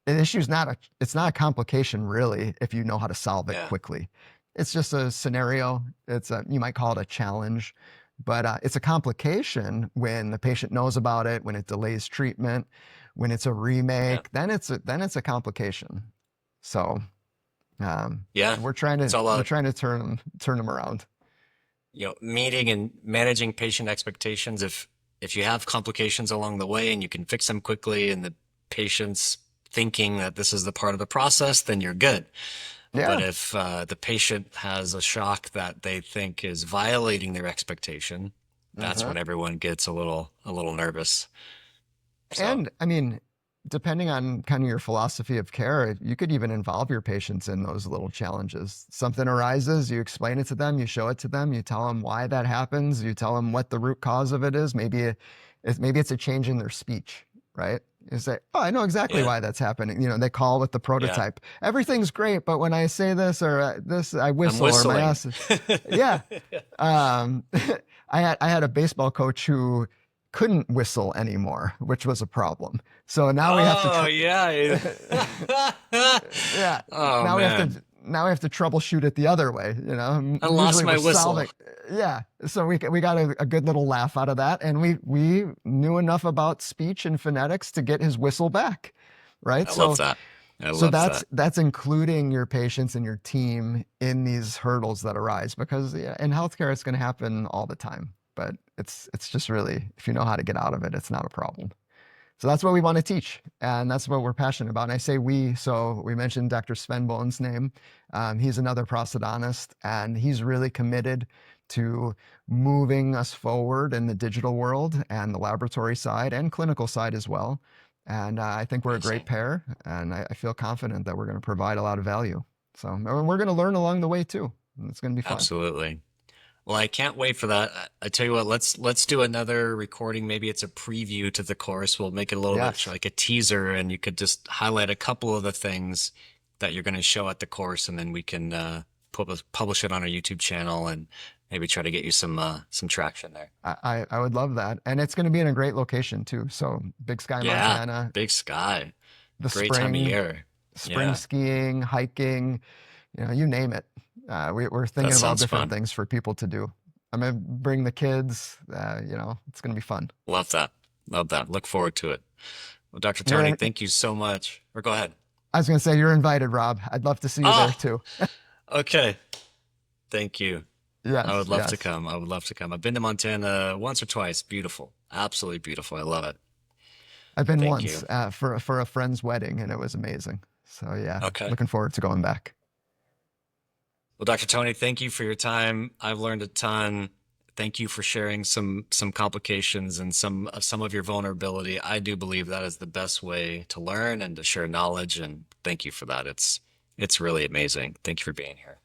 an issue's it's not a complication really if you know how to solve it Yeah. quickly. It's just a scenario. You might call it a challenge, but it's a complication when the patient knows about it, when it delays treatment, when it's a Yeah. remake, then it's a complication. So Yeah. It's all we're about, trying to turn them around. meeting and managing patient expectations. If you have complications along the way and you can fix them quickly and the patient's thinking that this is the part of the process, then you're good. But Yeah. if the patient has a shock that they think is violating their expectation, that's Uh-huh. when everyone gets a little nervous. So And I mean, depending on kind of your philosophy of care, you could even involve your patients in those little challenges. Something arises, you explain it to them, you show it to them, you tell them why that happens, you tell them what the root cause of it is. Maybe it's a change in their speech, right? You say, "Oh, I know exactly yeah, why that's happening." They call with the yeah, prototype. Everything's great, but when I say this or this, I I'm whistle or my whistling. ass. Yeah. Um, I had a baseball coach who couldn't whistle anymore, which was a problem. So now we have to Oh yeah. yeah, Oh now we have to man, now we have to troubleshoot it the other way, I lost Usually we're my whistle. solving. Yeah. So we got a good little laugh out of that, and we knew enough about speech and phonetics to get his whistle back. Right? I love So that. I so love that's that. that's including your patients and your team in these hurdles that arise because yeah, in healthcare it's going to happen all the time. But it's just really if you know how to get out of it, it's not a problem. So that's what we want to teach, and that's what we're passionate about. And I say we, so we mentioned Dr. Sven Bone's name. He's another prosthodontist, and he's really committed to moving us forward in the digital world and the laboratory side and clinical side as well. And I think we're a great Amazing. pair, and I feel confident that we're going to provide a lot of value. So and we're going to learn along the way too. It's going to be fun. Absolutely. Well, I can't wait for that. I tell you what, let's do another recording. Maybe it's a preview to the course. We'll make it a little bit Yes, like a teaser, and you could just highlight a couple of the things that you're going to show at the course, and then we can publish it on our YouTube channel and maybe try to get you some traction there. I would love that, and it's going to be in a great location too. So Big Sky, Yeah, Montana, Big Sky. the Great time of spring, year. spring Yeah, skiing, hiking, you name it. We're that thinking of all sounds different fun. things for people to do. I'm gonna bring the kids. It's gonna be fun. Love that. Love that. Look forward to it. Well, Dr. You're Tony, in, thank you so much. Or go ahead. I was gonna say you're invited, Rob. I'd love to see you there Oh, too. okay. Thank you. I would Yes, love to yes. come. I would love to come. I've been to Montana once or twice. Beautiful. Absolutely beautiful. I love it. I've been Thank once you. for a friend's wedding, and it was amazing. So yeah, Okay. looking forward to going back. Well, Dr. Tony, thank you for your time. I've learned a ton. Thank you for sharing some complications and some of your vulnerability. I do believe that is the best way to learn and to share knowledge, and thank you for that. It's really amazing. Thank you for being here.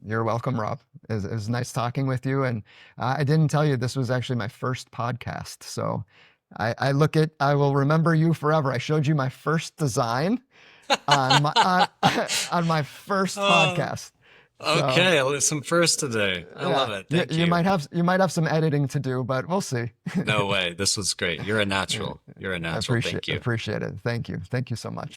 You're welcome, Rob. It was nice talking with you. And I didn't tell you this was actually my first podcast. So I will remember you forever. I showed you my first design on my on my first Oh, podcast. So okay. Some first today. I love yeah, it. you, Thank you you. might have some editing to do, but we'll see. No way. This was great. You're a Yeah, natural. You're a I natural. appreciate Thank you. appreciate it. Thank you so much.